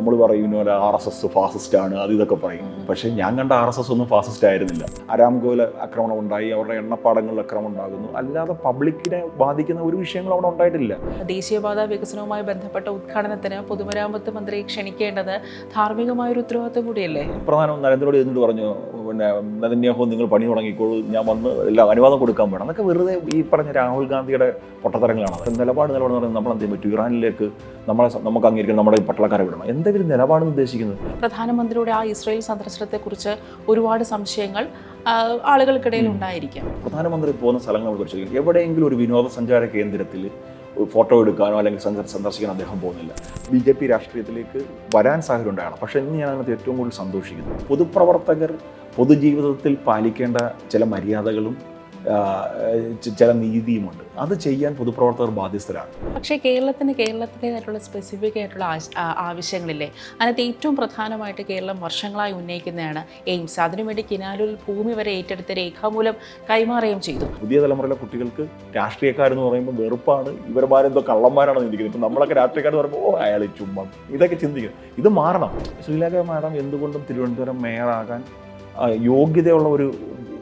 നമ്മൾ പറയും RSS ഫാസിസ്റ്റാണ് അത് ഇതൊക്കെ പറയും. പക്ഷേ ഞാൻ കണ്ട RSS ഒന്നും ഫാസിസ്റ്റ് ആയിരുന്നില്ല. അരാംകോയിൽ ആക്രമണം ഉണ്ടായി, അവരുടെ എണ്ണപ്പാടങ്ങളിൽ ആക്രമണം ഉണ്ടാകുന്നു, അല്ലാതെ പബ്ലിക്കിനെ ബാധിക്കുന്ന ഒരു വിഷയങ്ങളും അവിടെ ഉണ്ടായിട്ടില്ല. ദേശീയപാത വികസനവുമായി ബന്ധപ്പെട്ട ഉദ്ഘാടനത്തിന് പൊതുമരാമത്ത് മന്ത്രി ക്ഷണിക്കേണ്ടത് ധാർമ്മികമായൊരു ഉത്തരവാദിത്വം കൂടിയല്ലേ? പ്രധാനമന്ത്രി നരേന്ദ്രമോദി എന്നിട്ട് പറഞ്ഞു, നെതന്യാഹു നിങ്ങൾ പണി തുടങ്ങിക്കോളൂ, ഞാൻ വന്ന് എല്ലാം അനുവാദം കൊടുക്കാൻ വേണം. അതൊക്കെ വെറുതെ ഈ പറഞ്ഞ രാഹുൽ ഗാന്ധിയുടെ പൊട്ടത്തരങ്ങളാണ്. നിലപാട് പറയുന്നത് നമ്മൾ എന്ത് പറ്റും, ഇറാനിലേക്ക് നമുക്ക് അംഗീകരിക്കണം, നമ്മുടെ പട്ടാളക്കാരെ വിടണം, എന്തെങ്കിലും നിലപാട് ഉദ്ദേശിക്കുന്നത്. പ്രധാനമന്ത്രിയുടെ ആ ഇസ്രായേൽ സന്ദർശനത്തെക്കുറിച്ച് ഒരുപാട് സംശയങ്ങൾ ആളുകൾക്കിടയിൽ ഉണ്ടായിരിക്കാം. പ്രധാനമന്ത്രി പോകുന്ന സ്ഥലങ്ങൾ നമ്മൾ പരിശോധിക്കും. എവിടെയെങ്കിലും ഒരു വിനോദസഞ്ചാര കേന്ദ്രത്തിൽ ഫോട്ടോ എടുക്കാനോ അല്ലെങ്കിൽ സന്ദർശിക്കാൻ അദ്ദേഹം പോകുന്നില്ല. BJP രാഷ്ട്രീയത്തിലേക്ക് വരാൻ സാഹചര്യം ഉണ്ടാകണം. പക്ഷേ ഇന്ന് ഞാൻ അതിനകത്ത് ഏറ്റവും കൂടുതൽ സന്തോഷിക്കുന്നു. പൊതുപ്രവർത്തകർ പൊതുജീവിതത്തിൽ പാലിക്കേണ്ട ചില മര്യാദകളും ചില നീതിയുമുണ്ട്. അത് ചെയ്യാൻ പൊതുപ്രവർത്തകർ ബാധ്യസ്ഥരാണ്. പക്ഷേ കേരളത്തിൻ്റെതായിട്ടുള്ള സ്പെസിഫിക് ആയിട്ടുള്ള ആവശ്യങ്ങളില്ലേ? അതിനകത്ത് ഏറ്റവും പ്രധാനമായിട്ട് കേരളം വർഷങ്ങളായി ഉന്നയിക്കുന്നതാണ് എയിംസ്. അതിനുവേണ്ടി കിനാലൂരിൽ ഭൂമി വരെ ഏറ്റെടുത്ത് രേഖാമൂലം കൈമാറുകയും ചെയ്തു. പുതിയ തലമുറയിലെ കുട്ടികൾക്ക് രാഷ്ട്രീയക്കാരെന്ന് പറയുമ്പോൾ വെറുപ്പാണ്, ഇവന്മാരെന്തോ കള്ളന്മാരാണെന്ന് ചിന്തിക്കുന്നത്. ഇപ്പം നമ്മളൊക്കെ രാഷ്ട്രീയക്കാരെന്ന് പറയുമ്പോൾ അയാൾ ചുമ്മാ ഇതൊക്കെ ചിന്തിക്കും. ഇത് മാറണം. ശ്രീലേഖ മാഡം എന്തുകൊണ്ടും തിരുവനന്തപുരം മേയറാകാൻ യോഗ്യതയുള്ള ഒരു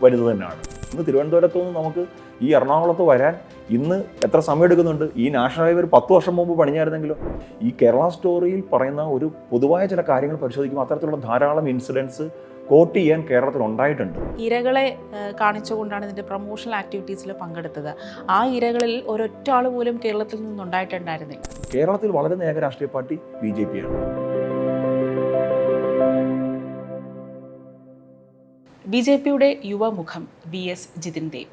വനിത തന്നെയാണ്. ഇന്ന് തിരുവനന്തപുരത്ത് നിന്ന് നമുക്ക് ഈ എറണാകുളത്ത് വരാൻ ഇന്ന് എത്ര സമയം എടുക്കുന്നുണ്ട്? ഈ നാഷണൽ ഹൈവേ ഒരു 10 വർഷം മുമ്പ് പണിഞ്ഞായിരുന്നെങ്കിലോ? ഈ കേരള സ്റ്റോറിയിൽ പറയുന്ന ഒരു പൊതുവായ ചില കാര്യങ്ങൾ പരിശോധിക്കുമ്പോൾ അത്തരത്തിലുള്ള ധാരാളം ഇൻസിഡൻസ് കോട്ട് ചെയ്യാൻ കേരളത്തിൽ ഉണ്ടായിട്ടുണ്ട്. ഇരകളെ കാണിച്ചുകൊണ്ടാണ് ഇതിൻ്റെ പ്രൊമോഷണൽ ആക്ടിവിറ്റീസിൽ പങ്കെടുത്തത്. ആ ഇരകളിൽ ഒരൊറ്റ ആൾ പോലും കേരളത്തിൽ നിന്നുണ്ടായിട്ടുണ്ടായിരുന്നില്ല. കേരളത്തിൽ വളരെ ഏക രാഷ്ട്രീയ പാർട്ടി BJP ആണ്. BJPയുടെ യുവമുഖം VS ജിതിൻ ദേവ്.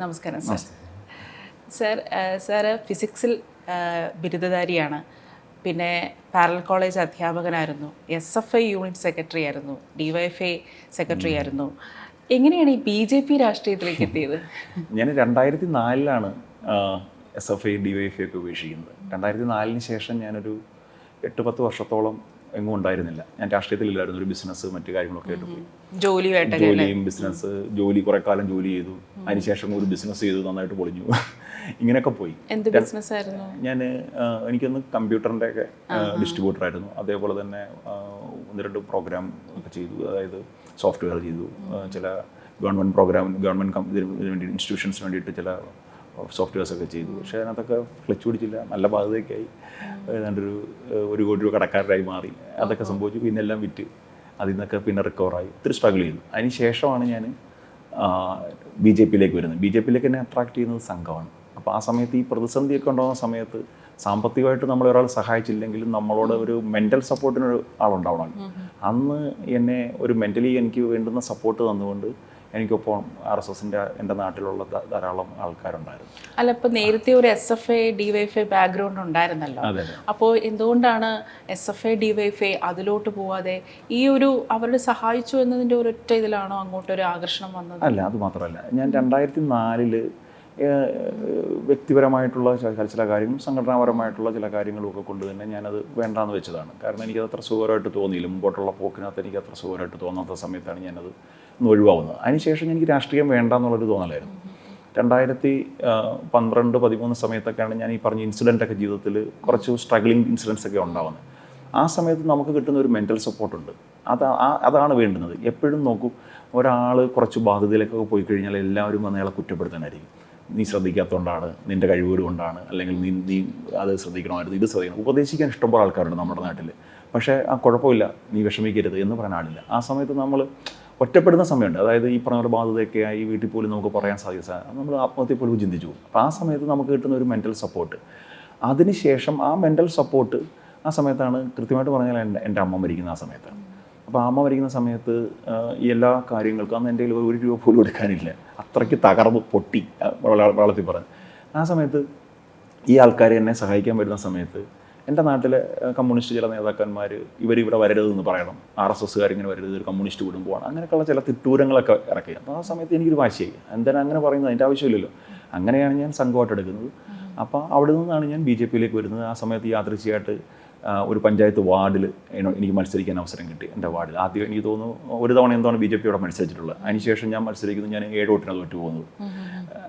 നമസ്കാരം സർ. സാറ് ഫിസിക്സിൽ ബിരുദധാരിയാണ്, പിന്നെ പാരലൽ കോളേജ് അധ്യാപകനായിരുന്നു, SFI യൂണിറ്റ് സെക്രട്ടറി ആയിരുന്നു, DYFI സെക്രട്ടറി ആയിരുന്നു. എങ്ങനെയാണ് ഈ BJP രാഷ്ട്രീയത്തിലേക്ക് എത്തിയത്? ഞാൻ 2004 SFI DYFI ഒക്കെ ഉപേക്ഷിക്കുന്നത്. 2004 ശേഷം ഞാനൊരു 8-10 വർഷത്തോളം എങ്ങും ഉണ്ടായിരുന്നില്ല. ഞാൻ രാഷ്ട്രീയത്തിലില്ലായിരുന്നു. ഒരു ബിസിനസ് മറ്റു കാര്യങ്ങളൊക്കെ ആയിട്ട് പോയി. ജോലിയും ബിസിനസ്, കുറെ കാലം ജോലി ചെയ്തു. അതിനുശേഷം ഒരു ബിസിനസ് ചെയ്തു, നന്നായിട്ട് പൊളിഞ്ഞു. ഇങ്ങനെയൊക്കെ പോയി. എന്ത് ബിസിനസ് ആയിരുന്നു? എനിക്കൊന്ന് കമ്പ്യൂട്ടറിൻ്റെ ഒക്കെ ഡിസ്ട്രിബ്യൂട്ടർ ആയിരുന്നു. അതേപോലെ തന്നെ 1-2 പ്രോഗ്രാം ഒക്കെ ചെയ്തു. അതായത് സോഫ്റ്റ്വെയർ ചെയ്തു, ചില ഗവൺമെൻറ് ഇതിന് വേണ്ടി ഇൻസ്റ്റിറ്റ്യൂഷൻസിന് വേണ്ടിയിട്ട് ചില സോഫ്റ്റ്വെയർസ് ഒക്കെ ചെയ്തു. പക്ഷേ അതിനകത്തൊക്കെ ക്ലച്ച് പിടിച്ചില്ല, നല്ല ബാധ്യതയൊക്കെയായി. ഏതാണ്ട് ഒരു കോടി രൂപ കടക്കാരായി മാറി. അതൊക്കെ സംഭവിച്ചു. പിന്നെ എല്ലാം വിറ്റ് അതിൽ നിന്നൊക്കെ പിന്നെ റിക്കവറായി. ഒത്തിരി സ്ട്രഗിൾ ചെയ്തു. അതിന് ശേഷമാണ് ഞാൻ BJPയിലേക്ക് വരുന്നത്. BJPയിലേക്ക് എന്നെ അട്രാക്ട് ചെയ്യുന്നത് സംഘമാണ്. അപ്പോൾ ആ സമയത്ത് ഈ പ്രതിസന്ധിയൊക്കെ ഉണ്ടാകുന്ന സമയത്ത് സാമ്പത്തികമായിട്ട് നമ്മളെ ഒരാൾ സഹായിച്ചില്ലെങ്കിലും നമ്മളോട് ഒരു മെൻ്റൽ സപ്പോർട്ടിനൊരു ആളുണ്ടാവണം. അന്ന് എന്നെ ഒരു മെൻ്റലി എനിക്ക് വേണ്ടുന്ന സപ്പോർട്ട് തന്നുകൊണ്ട് എനിക്കൊപ്പം RSSൻ്റെ എൻ്റെ നാട്ടിലുള്ള ധാരാളം ആൾക്കാരുണ്ടായിരുന്നു. അല്ല, ഇപ്പോൾ നേരത്തെ ഒരു SFI DYFI ബാക്ക്ഗ്രൗണ്ട് ഉണ്ടായിരുന്നല്ലോ. അപ്പോൾ എന്തുകൊണ്ടാണ് SFI DYFI അതിലോട്ട് പോവാതെ ഈ ഒരു അവരുടെ സഹായിച്ചു എന്നതിൻ്റെ ഒരൊറ്റ ഇതിലാണോ അങ്ങോട്ടൊരു ആകർഷണം വന്നത്? അല്ല, അത് മാത്രമല്ല. ഞാൻ 2004 വ്യക്തിപരമായിട്ടുള്ള ചില കാര്യങ്ങളും സംഘടനാപരമായിട്ടുള്ള ചില കാര്യങ്ങളും ഒക്കെ കൊണ്ട് തന്നെ ഞാനത് വേണ്ടാന്ന് വെച്ചതാണ്. കാരണം എനിക്കത് അത്ര സുഖകരമായിട്ട് തോന്നിയില്ല. മുമ്പോട്ടുള്ള പോക്കിനകത്ത് എനിക്ക് അത്ര സുഖകരമായിട്ട് തോന്നാത്ത സമയത്താണ് ഞാനത് ഒഴിവാകുന്നത്. അതിനുശേഷം എനിക്ക് രാഷ്ട്രീയം വേണ്ടാന്നുള്ളൊരു തോന്നലായിരുന്നു. 2012-13 സമയത്തൊക്കെയാണ് ഞാൻ ഈ പറഞ്ഞ ഇൻസിഡൻ്റൊക്കെ ജീവിതത്തിൽ കുറച്ച് സ്ട്രഗ്ലിംഗ് ഇൻസിഡൻസ് ഒക്കെ ഉണ്ടാകുന്നത്. ആ സമയത്ത് നമുക്ക് കിട്ടുന്ന ഒരു മെൻ്റൽ സപ്പോർട്ടുണ്ട്. അതാണ് വേണ്ടുന്നത്. എപ്പോഴും നോക്കൂ, ഒരാൾ കുറച്ച് ബാധ്യതയിലേക്കൊക്കെ പോയി കഴിഞ്ഞാൽ എല്ലാവരും വന്ന് അയാളെ കുറ്റപ്പെടുത്താനായിരിക്കും. നീ ശ്രദ്ധിക്കാത്തതുകൊണ്ടാണ്, നിൻ്റെ കഴിവുകൾ കൊണ്ടാണ്, അല്ലെങ്കിൽ നീ അത് ശ്രദ്ധിക്കണമായിരുന്നു, ഇത് ശ്രദ്ധിക്കണം. ഉപദേശിക്കാൻ ഇഷ്ടംപോലെ ആൾക്കാരുണ്ട് നമ്മുടെ നാട്ടിൽ. പക്ഷേ കുഴപ്പമില്ല, നീ വിഷമിക്കരുത് എന്ന് പറയാൻ ആളില്ല. ആ സമയത്ത് നമ്മൾ ഒറ്റപ്പെടുന്ന സമയമുണ്ട്. അതായത് ഈ പറഞ്ഞ പോലെ ബാധ്യതയൊക്കെ ആയി വീട്ടിൽ പോലും നമുക്ക് പറയാൻ സാധിച്ച നമ്മൾ ആത്മഹത്യ പോലും ചിന്തിച്ചു പോകും. അപ്പോൾ ആ സമയത്ത് നമുക്ക് കിട്ടുന്ന ഒരു മെൻ്റൽ സപ്പോർട്ട്. അതിനുശേഷം ആ മെൻ്റൽ സപ്പോർട്ട് ആ സമയത്താണ്, കൃത്യമായിട്ട് പറഞ്ഞാൽ എൻ്റെ അമ്മ മരിക്കുന്ന ആ സമയത്താണ്. അപ്പോൾ അമ്മ മരിക്കുന്ന സമയത്ത് ഈ എല്ലാ കാര്യങ്ങൾക്കും അന്ന് എൻ്റെ കയ്യിൽ 1 രൂപ പോലും എടുക്കാനില്ല. അത്രയ്ക്ക് തകർന്ന് പൊട്ടി വളർത്തി പറഞ്ഞു. ആ സമയത്ത് ഈ ആൾക്കാർ എന്നെ സഹായിക്കാൻ വരുന്ന സമയത്ത് എൻ്റെ നാട്ടിലെ കമ്മ്യൂണിസ്റ്റ് ചില നേതാക്കന്മാർ ഇവരിവിടെ വരരുതെന്ന് പറയണം, RSSകാരിങ്ങനെ വരരുത്, ഒരു കമ്മ്യൂണിസ്റ്റ് കുടുംബമാണ്, അങ്ങനെയൊക്കെയുള്ള ചില തിട്ടൂരങ്ങളൊക്കെ ഇറക്കി. അപ്പോൾ ആ സമയത്ത് എനിക്കൊരു വാശിയായി, എന്തിനാണ് അങ്ങനെ പറയുന്നത്, അതിൻ്റെ ആവശ്യമില്ലല്ലോ. അങ്ങനെയാണ് ഞാൻ സംഘമായിട്ട് എടുക്കുന്നത്. അപ്പോൾ അവിടെ നിന്നാണ് ഞാൻ BJPയിലേക്ക് വരുന്നത്. ആ സമയത്ത് യാദൃച്ഛികമായിട്ട് ഒരു പഞ്ചായത്ത് വാർഡിൽ എനിക്ക് മത്സരിക്കാൻ അവസരം കിട്ടി. എൻ്റെ വാർഡിൽ ആദ്യം എനിക്ക് തോന്നുന്നു ഒരു തവണ എന്താണ് BJP യോടെ മത്സരിച്ചിട്ടുള്ളത്. അതിനുശേഷം ഞാൻ മത്സരിക്കുന്നു, ഞാൻ 7 വോട്ടിനാണ് തോറ്റു പോകുന്നത്.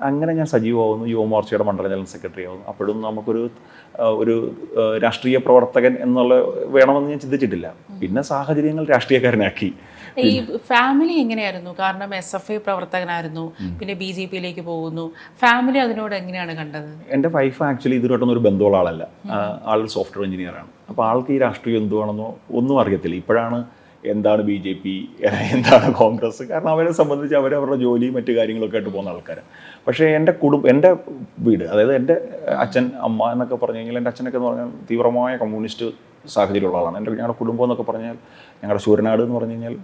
അങ്ങനെ ഞാൻ സജീവമാവുന്നു, യുവമോർച്ചയുടെ മണ്ഡല ജനറൽ സെക്രട്ടറി ആവുന്നു. അപ്പോഴും നമുക്കൊരു രാഷ്ട്രീയ പ്രവർത്തകൻ എന്നുള്ള വേണമെന്ന് ഞാൻ ചിന്തിച്ചിട്ടില്ല. പിന്നെ സാഹചര്യങ്ങൾ രാഷ്ട്രീയക്കാരനാക്കി. ഈ ഫാമിലി എങ്ങനെയായിരുന്നു? കാരണം SFI പ്രവർത്തകനായിരുന്നു, പിന്നെ BJP-യിലേക്ക് പോകുന്നു. ഫാമിലി അതിനോട് എങ്ങനെയാണ് കണ്ടത്? എൻ്റെ വൈഫ് ആക്ച്വലി ഇതിനോട്ടൊന്നും ഒരു ബന്ധമുള്ള ആളല്ല. ആളൊരു സോഫ്റ്റ്വെയർ എഞ്ചിനീയറാണ്. അപ്പോൾ ആൾക്ക് ഈ രാഷ്ട്രീയം എന്തുവാണെന്നോ ഒന്നും അറിയത്തില്ല. ഇപ്പോഴാണ് എന്താണ് BJP, എന്താണ് കോൺഗ്രസ്, കാരണം അവരെ സംബന്ധിച്ച് അവരവരുടെ ജോലിയും മറ്റു കാര്യങ്ങളൊക്കെ ആയിട്ട് പോകുന്ന ആൾക്കാരാണ്. പക്ഷേ എൻ്റെ വീട്, അതായത് എൻ്റെ അച്ഛൻ അമ്മ എന്നൊക്കെ പറഞ്ഞു കഴിഞ്ഞാൽ, എൻ്റെ അച്ഛനൊക്കെ എന്ന് പറഞ്ഞാൽ തീവ്രമായ കമ്മ്യൂണിസ്റ്റ് സാഹചര്യമുള്ള ആളാണ്. ഞങ്ങളുടെ കുടുംബം എന്നൊക്കെ പറഞ്ഞാൽ, ഞങ്ങളുടെ ശൂരനാട് എന്ന് പറഞ്ഞു കഴിഞ്ഞാൽ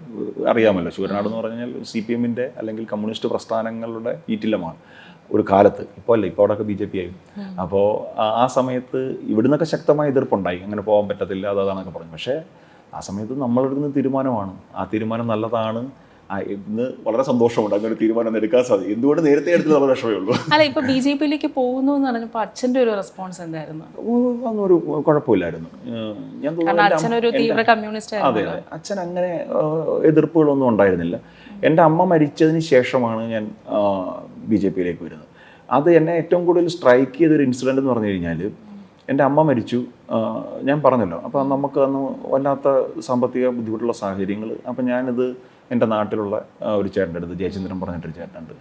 അറിയാമല്ലോ, ശൂരനാട് എന്ന് പറഞ്ഞു കഴിഞ്ഞാൽ CPM-ൻ്റെ അല്ലെങ്കിൽ കമ്മ്യൂണിസ്റ്റ് പ്രസ്ഥാനങ്ങളുടെ ഈറ്റില്ലമാണ് ഒരു കാലത്ത്. ഇപ്പോൾ അല്ല, ഇപ്പോൾ അവിടെയൊക്കെ BJP ആയി. അപ്പോൾ ആ സമയത്ത് ഇവിടുന്നൊക്കെ ശക്തമായ എതിർപ്പുണ്ടായി, അങ്ങനെ പോകാൻ പറ്റത്തില്ല, അതാണെന്നൊക്കെ പറഞ്ഞു. പക്ഷേ ആ സമയത്ത് നമ്മളെടുക്കുന്ന തീരുമാനമാണ്, ആ തീരുമാനം നല്ലതാണ്. ഇന്ന് വളരെ സന്തോഷമുണ്ട് അങ്ങനെ ഒരു തീരുമാനം എടുക്കാൻ സാധിക്കും. എന്തുകൊണ്ട് നേരത്തെ എടുത്തില്ല വളരെ വിഷമേ ഉള്ളൂ. അല്ല, ഇപ്പൊ BJP-യിലേക്ക് പോകുന്നു എന്ന് പറഞ്ഞപ്പോൾ അച്ഛൻ്റെ ഒരു റെസ്പോൺസ് എന്തായിരുന്നു? ഒന്നൊരു കുഴപ്പമില്ലായിരുന്നു. ഞാൻ അച്ഛനൊരു തീവ്ര കമ്മ്യൂണിസ്റ്റ് അതെ അതെ, അച്ഛൻ അങ്ങനെ എതിർപ്പുകളൊന്നും ഉണ്ടായിരുന്നില്ല. എൻ്റെ അമ്മ മരിച്ചതിന് ശേഷമാണ് ഞാൻ BJP-യിലേക്ക് വരുന്നത്. അത് എന്നെ ഏറ്റവും കൂടുതൽ സ്ട്രൈക്ക് ചെയ്തൊരു ഇൻസിഡൻ്റ് എന്ന് പറഞ്ഞു കഴിഞ്ഞാൽ, എൻ്റെ അമ്മ മരിച്ചു, ഞാൻ പറഞ്ഞല്ലോ. അപ്പോൾ നമുക്ക് അന്ന് വല്ലാത്ത സാമ്പത്തിക ബുദ്ധിമുട്ടുള്ള സാഹചര്യങ്ങൾ. അപ്പം ഞാനിത് എൻ്റെ നാട്ടിലുള്ള ഒരു ചേട്ടൻ്റെ അടുത്ത്, ജയചന്ദ്രൻ പറഞ്ഞിട്ടൊരു ചേട്ടനുണ്ട്,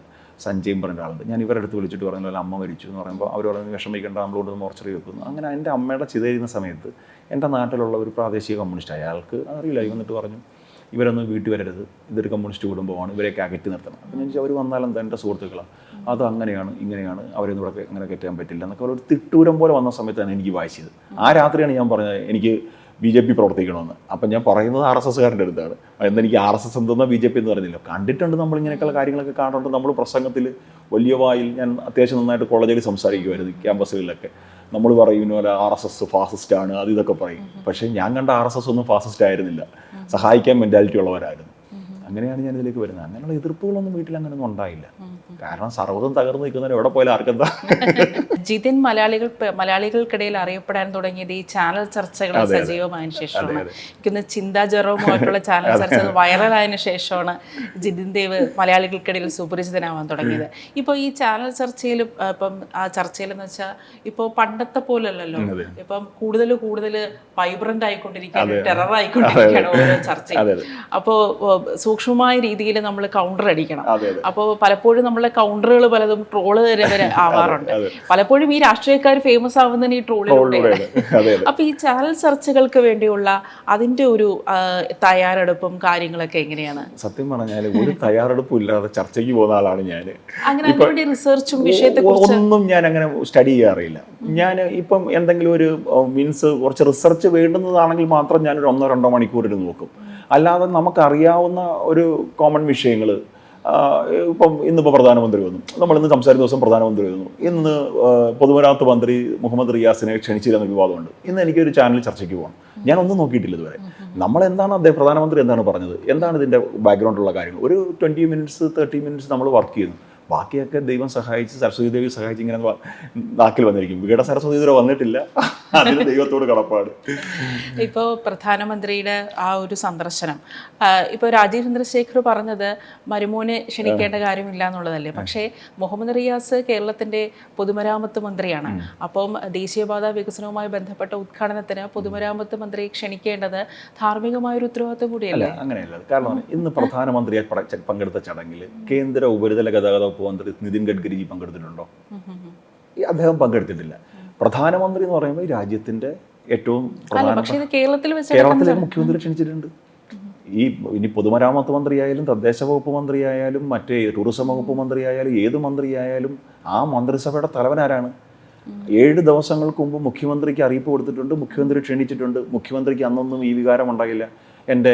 സഞ്ജയും പറഞ്ഞ ആളുണ്ട്, ഞാൻ ഇവരുടെ അടുത്ത് വിളിച്ചിട്ട് പറഞ്ഞല്ലോ അമ്മ മരിച്ചു എന്ന് പറയുമ്പോൾ അവർ പറഞ്ഞ് വിഷമിക്കേണ്ട, നമ്മളോട് മോർച്ചറി വെക്കുന്നു. അങ്ങനെ എൻ്റെ അമ്മയുടെ ചിതയുന്ന സമയത്ത് എൻ്റെ നാട്ടിലുള്ള ഒരു പ്രാദേശിക കമ്മ്യൂണിസ്റ്റ് അയാൾക്ക് അറിയില്ല, വന്നിട്ട് പറഞ്ഞു ഇവരൊന്നും വീട്ടിൽ വരരുത്, ഇതൊരു കമ്മ്യൂണിസ്റ്റ് കുടുംബമാണ്, ഇവരെയൊക്കെ അകറ്റി നിർത്തണം. അപ്പം ഞാൻ അവർ വന്നാലെന്താ, എൻ്റെ സുഹൃത്തുക്കളാണ്, അത് അങ്ങനെയാണ് ഇങ്ങനെയാണ്, അവരൊന്നും ഇവിടെ അങ്ങനെ കയറ്റാൻ പറ്റില്ല എന്നൊക്കെ ഒരു തിട്ടൂരം പോലെ വന്ന സമയത്താണ് എനിക്ക് വായിച്ചത്. ആ രാത്രിയാണ് ഞാൻ പറഞ്ഞത് എനിക്ക് BJP പ്രവർത്തിക്കണമെന്ന്. അപ്പം ഞാൻ പറയുന്നത് RSSകാരൻ്റെ അടുത്താണ്. എന്നെനിക്ക് RSS എന്തെന്നോ BJP എന്ന് പറഞ്ഞില്ല. കണ്ടിട്ടുണ്ട്, നമ്മളിങ്ങനെയൊക്കെയുള്ള കാര്യങ്ങളൊക്കെ കാണുന്നുണ്ട്. നമ്മൾ പ്രസംഗത്തിൽ വലിയ വായിൽ ഞാൻ അത്യാവശ്യം നന്നായിട്ട് കോളേജിൽ സംസാരിക്കുമായിരുന്നു, ക്യാമ്പസുകളിലൊക്കെ. നമ്മൾ പറയും RSS ഫാസിസ്റ്റാണ്, അത് ഇതൊക്കെ പറയും. പക്ഷേ ഞാൻ കണ്ട RSS ഒന്നും ഫാസിസ്റ്റ് ആയിരുന്നില്ല, സഹായിക്കാൻ മെൻറ്റാലിറ്റി ഉള്ളവരായിരുന്നു. അങ്ങനെയാണ് ഞാൻ ഇതിലേക്ക് വരുന്നത്. അങ്ങനെയുള്ള എതിർപ്പുകളൊന്നും വീട്ടിൽ അങ്ങനെയൊന്നും ഉണ്ടായില്ല. കാരണം സർവ്വതും തകർന്നു നിൽക്കുന്നവർ എവിടെ പോയാലും ആർക്കെന്താ. ജിതിൻ മലയാളികൾക്കിടയിൽ അറിയപ്പെടാൻ തുടങ്ങിയത് ഈ ചാനൽ ചർച്ചകൾ സജീവമായതിനു ശേഷമാണ്. എനിക്കൊന്ന് ചിന്താ ജെറോമുമായിട്ടുള്ള ചാനൽ ചർച്ച വൈറലായതിനു ശേഷമാണ് ജിതിൻ ദേവ് മലയാളികൾക്കിടയിൽ സുപരിചിതനാവാൻ തുടങ്ങിയത്. ഇപ്പോൾ ഈ ചാനൽ ചർച്ചയിലും ഇപ്പം ആ ചർച്ചയിലെന്ന് വെച്ചാൽ ഇപ്പോൾ പണ്ടത്തെ പോലല്ലല്ലോ, ഇപ്പം കൂടുതൽ വൈബ്രന്റ് ആയിക്കൊണ്ടിരിക്കുകയാണ്, ടെറർ ആയിക്കൊണ്ടിരിക്കുകയാണ് ഓരോ ചർച്ചയും. അപ്പോൾ സൂക്ഷ്മമായ രീതിയിൽ നമ്മൾ കൗണ്ടർ അടിക്കണം. അപ്പോൾ പലപ്പോഴും നമ്മളെ കൗണ്ടറുകൾ പലതും ട്രോള് വരെ ആവാറുണ്ട്. പലപ്പോഴും ഈ രാഷ്ട്രീയക്കാർ ഫേമസ് ആവുന്നതിന് ഈ ട്രോളിലൂടെയാണ്. അപ്പൊ ഈ ചാനൽ ചർച്ചകൾക്ക് വേണ്ടിയുള്ള അതിന്റെ ഒരു തയ്യാറെടുപ്പും കാര്യങ്ങളൊക്കെ എങ്ങനെയാണ്? സത്യം പറഞ്ഞാൽ ഒരു തയ്യാറെടുപ്പും ഇല്ലാതെ ചർച്ചയ്ക്ക് പോകുന്ന ആളാണ് ഞാൻ. അങ്ങനെ അതിനുവേണ്ടി റിസർച്ചും വിഷയത്തെ ഒന്നും ഞാൻ അങ്ങനെ സ്റ്റഡി ചെയ്യാറില്ല. ഞാൻ ഇപ്പം എന്തെങ്കിലും ഒരു മീൻസ് കുറച്ച് റിസർച്ച് വേണ്ടുന്നതാണെങ്കിൽ മാത്രം ഞാനൊരു 1-2 മണിക്കൂർ നോക്കും. അല്ലാതെ നമുക്കറിയാവുന്ന ഒരു കോമൺ വിഷയങ്ങൾ, ഇപ്പം ഇന്നിപ്പോൾ പ്രധാനമന്ത്രി വന്നു, നമ്മളിന്ന് സംസാരിക്കുന്ന ദിവസം പ്രധാനമന്ത്രി വന്നു, ഇന്ന് പൊതുമരാമത്ത് മന്ത്രി മുഹമ്മദ് റിയാസിനെ ക്ഷണിച്ചില്ലെന്ന വിവാദമുണ്ട്, ഇന്ന് എനിക്കൊരു ചാനൽ ചർച്ചയ്ക്ക് പോകണം. ഞാനൊന്നും നോക്കിയിട്ടില്ല ഇതുവരെ. നമ്മളെന്താണ് പ്രധാനമന്ത്രി എന്താണ് പറഞ്ഞത്, എന്താണ് ഇതിൻ്റെ ബാക്ക്ഗ്രൗണ്ടുള്ള കാര്യങ്ങൾ, ഒരു 20 മിനിറ്റ്സ് 30 മിനിറ്റ്സ് നമ്മൾ വർക്ക് ചെയ്യുന്നു. ബാക്കിയൊക്കെ ദൈവം സഹായിച്ച്, സരസ്വതി ദേവി സഹായിച്ച് ഇങ്ങനെ നാക്കിൽ വന്നിരിക്കും. ഇവിടെ സരസ്വതി ഇതുവരെ വന്നിട്ടില്ല, അതിന് ദൈവത്തോട് കടപ്പാട്. ഇപ്പോൾ പ്രധാനമന്ത്രിയുടെ ആ ഒരു സന്ദർശനം, ഇപ്പോൾ രാജീവ് ചന്ദ്രശേഖർ പറഞ്ഞത് മരുമോനെ ക്ഷണിക്കേണ്ട കാര്യമില്ല എന്നുള്ളതല്ലേ. പക്ഷേ മുഹമ്മദ് റിയാസ് കേരളത്തിൻ്റെ പൊതുമരാമത്ത് മന്ത്രിയാണ്. അപ്പം ദേശീയപാത വികസനവുമായി ബന്ധപ്പെട്ട ഉദ്ഘാടനത്തിന് പൊതുമരാമത്ത് മന്ത്രിയെ ക്ഷണിക്കേണ്ടത് ധാർമ്മികമായൊരു ഉത്തരവാദിത്വം കൂടിയല്ല. അങ്ങനെയല്ല. കാരണം ഇന്ന് പ്രധാനമന്ത്രിയെ പങ്കെടുത്ത ചടങ്ങിൽ കേന്ദ്ര ഉപരിതല ഗതാഗത വകുപ്പ് മന്ത്രി നിതിൻ ഗഡ്കരിജി പങ്കെടുത്തിട്ടുണ്ടോ? അദ്ദേഹം പങ്കെടുത്തിട്ടില്ല. പ്രധാനമന്ത്രി എന്ന് പറയുമ്പോൾ രാജ്യത്തിന്റെ ഏറ്റവും പ്രധാനപ്പെട്ട കേരളത്തിലെ മുഖ്യമന്ത്രി ക്ഷണിച്ചിട്ടുണ്ട്. ഇനി പൊതുമരാമത്ത് മന്ത്രിയായാലും തദ്ദേശ വകുപ്പ് മന്ത്രിയായാലും മറ്റേ ടൂറിസം വകുപ്പ് മന്ത്രിയായാലും ഏത് മന്ത്രിയായാലും ആ മന്ത്രിസഭയുടെ തലവനാരാണ്? 7 ദിവസങ്ങൾക്ക് മുമ്പ് മുഖ്യമന്ത്രിക്ക് അറിയിപ്പ് കൊടുത്തിട്ടുണ്ട്, മുഖ്യമന്ത്രി ക്ഷണിച്ചിട്ടുണ്ട്. മുഖ്യമന്ത്രിക്ക് അന്നൊന്നും ഈ വികാരം ഉണ്ടാകില്ല. എൻ്റെ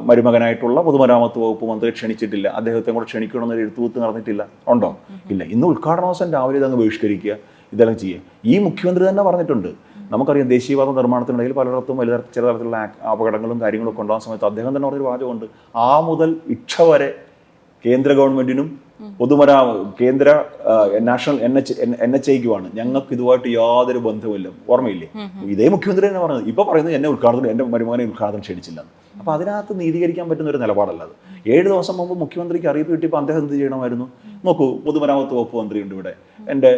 മരുമകനായിട്ടുള്ള പൊതുമരാമത്ത് വകുപ്പ് മന്ത്രി ക്ഷണിച്ചിട്ടില്ല, അദ്ദേഹത്തെ കൂടെ ക്ഷണിക്കണമെന്നൊരു എഴുത്തുകൂത്ത് നടന്നിട്ടില്ല. ഉണ്ടോ? ഇല്ല. ഇന്ന് ഉദ്ഘാടന ദിവസം രാവിലെ ഇതങ്ങ് ബഹിഷ്കരിക്കുക, ഇതെല്ലാം ചെയ്യുക. ഈ മുഖ്യമന്ത്രി തന്നെ പറഞ്ഞിട്ടുണ്ട്. നമുക്കറിയാം ദേശീയപാത നിർമ്മാണത്തിനിടയിൽ പലയിടത്തും ചില തരത്തിലുള്ള അപകടങ്ങളും കാര്യങ്ങളൊക്കെ ഉണ്ടാകുന്ന സമയത്ത് അദ്ദേഹം തന്നെ പറഞ്ഞൊരു വാചകമുണ്ട്, ആ മുതൽ ഇക്ഷ വരെ കേന്ദ്ര ഗവൺമെൻറ്റിനും കേന്ദ്ര നാഷണൽ NHAIക്കുമാണ്, ഞങ്ങൾക്ക് ഇതുമായിട്ട് യാതൊരു ബന്ധവുമില്ല. ഓർമ്മയില്ലേ? ഇതേ മുഖ്യമന്ത്രി തന്നെ പറഞ്ഞത്. ഇപ്പൊ പറയുന്നത് എന്റെ മരുമകനെ ഉദ്ഘാടനം ക്ഷണിച്ചില്ല. അപ്പൊ അതിനകത്ത് നീതീകരിക്കാൻ പറ്റുന്ന ഒരു നിലപാടല്ല അത്. 7 ദിവസം മുമ്പ് മുഖ്യമന്ത്രിക്ക് അറിയിപ്പ് കിട്ടിയപ്പോൾ അദ്ദേഹം എന്ത് ചെയ്യണമായിരുന്നു? നോക്കൂ, പൊതുമരാമത്ത് വകുപ്പ് മന്ത്രിയുണ്ട് ഇവിടെ, എൻ്റെ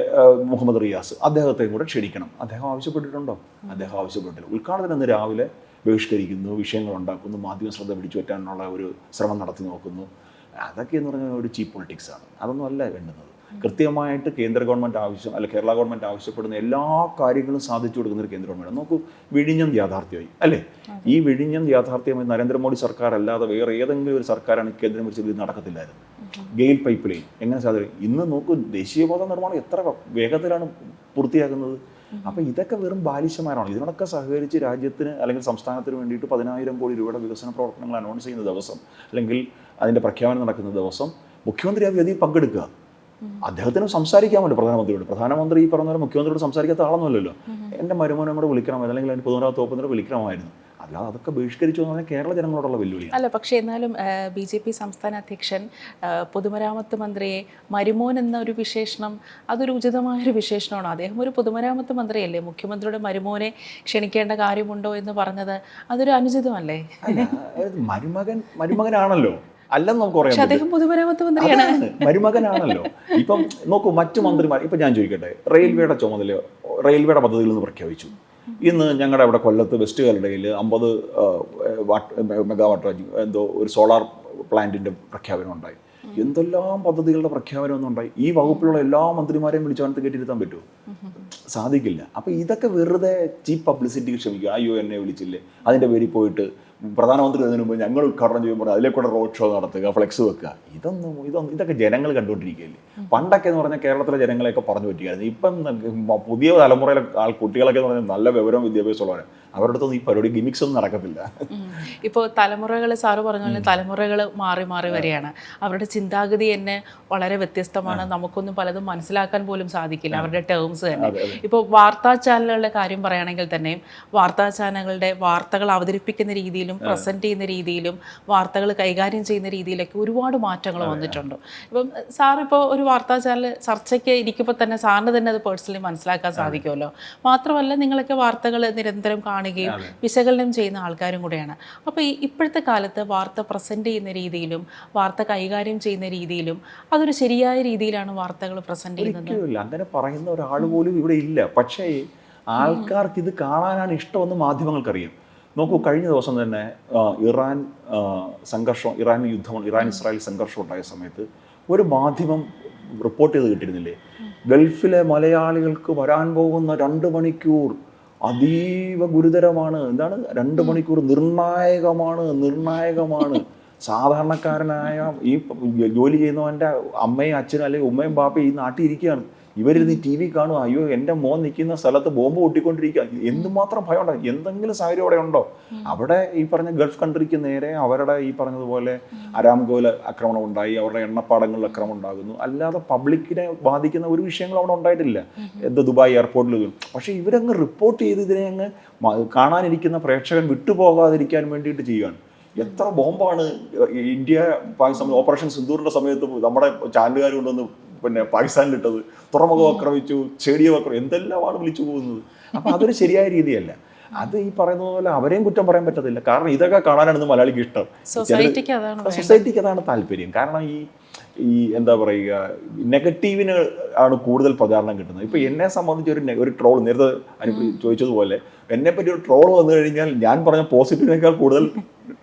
മുഹമ്മദ് റിയാസ്, അദ്ദേഹത്തെയും കൂടെ ക്ഷണിക്കണം. അദ്ദേഹം ആവശ്യപ്പെട്ടിട്ടുണ്ടോ? അദ്ദേഹം ആവശ്യപ്പെട്ടില്ല. ഉദ്ഘാടനം ഇന്ന് രാവിലെ ബഹിഷ്കരിക്കുന്നു, വിഷയങ്ങൾ ഉണ്ടാക്കുന്നു, മാധ്യമ ശ്രദ്ധ പിടിച്ചു പറ്റാനുള്ള ഒരു ശ്രമം നടത്തി നോക്കുന്നു. അതൊക്കെ എന്ന് പറഞ്ഞാൽ ഒരു ചീപ്പ് പൊളിറ്റിക്സ് ആണ്. അതൊന്നും അല്ല വേണ്ടുന്നത്. കൃത്യമായിട്ട് കേന്ദ്ര ഗവൺമെൻറ് കേരള ഗവൺമെൻറ് ആവശ്യപ്പെടുന്ന എല്ലാ കാര്യങ്ങളും സാധിച്ചു കൊടുക്കുന്ന ഒരു കേന്ദ്ര ഗവൺമെൻറ്. നോക്കൂ, വിഴിഞ്ഞം യാഥാർത്ഥ്യമായി അല്ലേ? ഈ വിഴിഞ്ഞം യാഥാർത്ഥ്യമായി നരേന്ദ്രമോദി സർക്കാർ അല്ലാതെ വേറെ ഏതെങ്കിലും ഒരു സർക്കാരാണ് കേന്ദ്രം വെച്ചത് ഇത് നടക്കത്തില്ലായിരുന്നു. ഗെയിൽ പൈപ്പ് ലൈൻ എങ്ങനെ സാധിക്കും? ഇന്ന് നോക്കൂ, ദേശീയപാത നിർമ്മാണം എത്ര വേഗത്തിലാണ് പൂർത്തിയാക്കുന്നത്. അപ്പോൾ ഇതൊക്കെ വെറും ബാലിശമാരാണ്. ഇതിനോടൊക്കെ സഹകരിച്ച് രാജ്യത്തിന് അല്ലെങ്കിൽ സംസ്ഥാനത്തിന് വേണ്ടിയിട്ട് 10,000 കോടി രൂപയുടെ വികസന പ്രവർത്തനങ്ങൾ അനൗൺസ് ചെയ്യുന്ന ദിവസം, അല്ലെങ്കിൽ അതിൻ്റെ പ്രഖ്യാപനം നടക്കുന്ന ദിവസം മുഖ്യമന്ത്രി ആ വേദിയിൽ പങ്കെടുക്കുക. അദ്ദേഹത്തിന് സംസാരിക്കാമല്ലോ പ്രധാനമന്ത്രിയോട്. പ്രധാനമന്ത്രി ഈ പറഞ്ഞ പോലെ മുഖ്യമന്ത്രിയോട് സംസാരിക്കാത്ത ആളൊന്നുമല്ലല്ലോ. എൻ്റെ മരുമോനെ കൂടെ വിളിക്കണമായിരുന്നു, അല്ലെങ്കിൽ അതിൻ്റെ പൊതുമരാമത്ത് വകുപ്പിനെ വിളിക്കണമായിരുന്നു. അല്ലാതെ അതൊക്കെ ബഹിഷ്കരിച്ചു എന്ന് പറഞ്ഞാൽ കേരള ജനങ്ങളോടുള്ള വെല്ലുവിളിയാണ്. അല്ല, പക്ഷേ എന്നാലും BJP സംസ്ഥാന അധ്യക്ഷൻ പൊതുമരാമത്ത് മന്ത്രിയെ മരുമോൻ എന്ന ഒരു വിശേഷണം അതൊരു ഉചിതമായൊരു വിശേഷണമാണ്. അദ്ദേഹം ഒരു പൊതുമരാമത്ത് മന്ത്രിയല്ലേ? മുഖ്യമന്ത്രിയുടെ മരുമോനെ ക്ഷണിക്കേണ്ട കാര്യമുണ്ടോ എന്ന് പറഞ്ഞത് അതൊരു അനുചിതമല്ലേ? മരുമകനാണല്ലോ, അല്ലെന്ന് നമുക്ക് പറയാം. അദ്ദേഹം പൊതുമരാമത്ത് മന്ത്രിയാണ്, മരുമകനാണല്ലോ. ഇപ്പം നോക്കൂ, മറ്റു മന്ത്രിമാർ, ഇപ്പം ഞാൻ ചോദിക്കട്ടെ, റെയിൽവേയുടെ പദ്ധതിയിൽ നിന്ന് പ്രഖ്യാപിച്ചു. ഇന്ന് ഞങ്ങളുടെ അവിടെ കൊല്ലത്ത് വെസ്റ്റ് കാലടയിൽ 50 മെഗാവാട്ട് എന്തോ ഒരു സോളാർ പ്ലാന്റിൻ്റെ പ്രഖ്യാപനം ഉണ്ടായി. എന്തെല്ലാം പദ്ധതികളുടെ പ്രഖ്യാപനം ഒന്നും ഉണ്ടായി. ഈ വകുപ്പിലുള്ള എല്ലാ മന്ത്രിമാരെയും വിളിച്ചവനത്ത് കേട്ടിരുത്താൻ പറ്റുമോ? സാധിക്കില്ല. അപ്പോൾ ഇതൊക്കെ വെറുതെ ചീപ്പ് പബ്ലിസിറ്റിക്ക് ശ്രമിക്കുക. അയ്യോ, എന്നെ വിളിച്ചില്ലേ, അതിൻ്റെ പേരിൽ പോയിട്ട് പ്രധാനമന്ത്രി അതിന് മുമ്പ് ഞങ്ങൾ ഉദ്ഘാടനം ചെയ്യുമ്പോൾ അതിലേക്കൂടെ റോഡ് ഷോ നടത്തുക, ഫ്ലെക്സ് വെക്കുക. ഇതൊക്കെ ജനങ്ങൾ കണ്ടുകൊണ്ടിരിക്കുകയല്ലേ. പണ്ടൊക്കെ എന്ന് പറഞ്ഞാൽ കേരളത്തിലെ ജനങ്ങളെയൊക്കെ പറഞ്ഞു പറ്റിയായിരുന്നു. ഇപ്പം പുതിയ തലമുറയിലെ കുട്ടികളൊക്കെ എന്ന് പറഞ്ഞാൽ നല്ല വിവരവും വിദ്യാഭ്യാസമുള്ളവരാണ്. അവരുടെ അടുത്തൊന്നും ഈ പരിപാടി ഗിമിക്സ് ഒന്നും നടക്കത്തില്ല. ഇപ്പോൾ തലമുറകൾ, സാറ് പറഞ്ഞ പോലെ തലമുറകൾ മാറി മാറി വരികയാണ്. അവരുടെ ചിന്താഗതി തന്നെ വളരെ വ്യത്യസ്തമാണ്. നമുക്കൊന്നും പലതും മനസ്സിലാക്കാൻ പോലും സാധിക്കില്ല അവരുടെ ടേംസ് തന്നെ. ഇപ്പോൾ വാർത്താ ചാനലുകളുടെ കാര്യം പറയുകയാണെങ്കിൽ തന്നെയും വാർത്താ ചാനലുകളുടെ വാർത്തകൾ അവതരിപ്പിക്കുന്ന രീതിയിലും പ്രസന്റ് ചെയ്യുന്ന രീതിയിലും വാർത്തകൾ കൈകാര്യം ചെയ്യുന്ന രീതിയിലൊക്കെ ഒരുപാട് മാറ്റങ്ങൾ വന്നിട്ടുണ്ട്. ഇപ്പം സാറിപ്പോൾ ഒരു വാർത്താ ചാനൽ ചർച്ചയ്ക്ക് ഇരിക്കുമ്പോൾ തന്നെ സാറിന് തന്നെ അത് പേഴ്സണലി മനസ്സിലാക്കാൻ സാധിക്കുമല്ലോ. മാത്രമല്ല, നിങ്ങളൊക്കെ വാർത്തകൾ നിരന്തരം കാണുകയും വിശകലനം ചെയ്യുന്ന ആൾക്കാരും കൂടെയാണ്. അപ്പോൾ ഇപ്പോഴത്തെ കാലത്ത് വാർത്ത പ്രസന്റ് ചെയ്യുന്ന രീതിയിലും വാർത്ത കൈകാര്യം ചെയ്യുന്ന രീതിയിലും അതൊരു ശരിയായ രീതിയിലാണ് വാർത്തകൾ പ്രസന്റ് ചെയ്യുന്നത്. അങ്ങനെ പറയുന്ന ഒരാൾ പോലും ഇവിടെ ഇല്ല. പക്ഷേ ആൾക്കാർക്ക് ഇത് കാണാനാണ് ഇഷ്ടമെന്ന് മാധ്യമങ്ങൾക്കറിയാം. നോക്കൂ, കഴിഞ്ഞ ദിവസം തന്നെ ഇറാൻ ഇസ്രായേൽ സംഘർഷം ഉണ്ടായ സമയത്ത് ഒരു മാധ്യമം റിപ്പോർട്ട് ചെയ്ത് കിട്ടിയിരുന്നില്ലേ, ഗൾഫിലെ മലയാളികൾക്ക് വരാൻ പോകുന്ന 2 മണിക്കൂർ അതീവ ഗുരുതരമാണ്. എന്താണ് 2 മണിക്കൂർ? നിർണായകമാണ്. സാധാരണക്കാരനായ ഈ ജോലി ചെയ്യുന്നവൻ്റെ അമ്മയും അച്ഛനും അല്ലെങ്കിൽ ഉമ്മയും ബാപ്പയും ഈ നാട്ടിൽ ഇരിക്കുകയാണ്. ഇവരിന്ന് TV കാണുക, അയ്യോ എൻ്റെ മോൻ നിൽക്കുന്ന സ്ഥലത്ത് ബോംബ് പൊട്ടിക്കൊണ്ടിരിക്കുക. എന്തുമാത്രം ഭയം ഉണ്ടാകും. എന്തെങ്കിലും സാഹചര്യം അവിടെ ഉണ്ടോ? അവിടെ ഈ പറഞ്ഞ ഗൾഫ് കൺട്രിക്ക് നേരെ അവരുടെ ഈ പറഞ്ഞതുപോലെ അരാംകോയിൽ ആക്രമണം ഉണ്ടായി, അവരുടെ എണ്ണപ്പാടങ്ങളിൽ ആക്രമണം ഉണ്ടാകുന്നു. അല്ലാതെ പബ്ലിക്കിനെ ബാധിക്കുന്ന ഒരു വിഷയങ്ങളും അവിടെ ഉണ്ടായിട്ടില്ല. ദുബായ് എയർപോർട്ടിൽ. പക്ഷേ ഇവരങ്ങ് റിപ്പോർട്ട് ചെയ്ത് ഇതിനെ അങ്ങ് കാണാനിരിക്കുന്ന പ്രേക്ഷകൻ വിട്ടുപോകാതിരിക്കാൻ വേണ്ടിയിട്ട് ചെയ്യുകയാണ്. എത്ര ബോംബാണ് ഇന്ത്യ പാകിസ്ഥാൻ ഓപ്പറേഷൻ സിന്ദൂറിൻ്റെ സമയത്ത് നമ്മുടെ ചാനലുകാർ കൊണ്ടുവന്ന് പാകിസ്ഥാനിലിട്ടത്. തുറമുഖം ആക്രമിച്ചു, സ്റ്റേഡിയം ആക്രമിച്ചു, എന്തെല്ലാമാണ് വിളിച്ചു പോകുന്നത്. അപ്പോൾ അതൊരു ശരിയായ രീതിയല്ല. അത് ഈ പറയുന്ന പോലെ അവരെയും കുറ്റം പറയാൻ പറ്റത്തില്ല. കാരണം ഇതൊക്കെ കാണാനാണ് മലയാളിക്ക് ഇഷ്ടം. സൊസൈറ്റിക്ക് അതാണ് താല്പര്യം. കാരണം ഈ എന്താ പറയുക, നെഗറ്റീവിന് ആണ് കൂടുതൽ പ്രചാരണം കിട്ടുന്നത്. ഇപ്പോൾ എന്നെ സംബന്ധിച്ച് ഒരു ട്രോൾ, നേരത്തെ ചോദിച്ചതുപോലെ എന്നെപ്പറ്റി ഒരു ട്രോൾ വന്നു കഴിഞ്ഞാൽ ഞാൻ പറഞ്ഞ പോസിറ്റീവിനേക്കാൾ കൂടുതൽ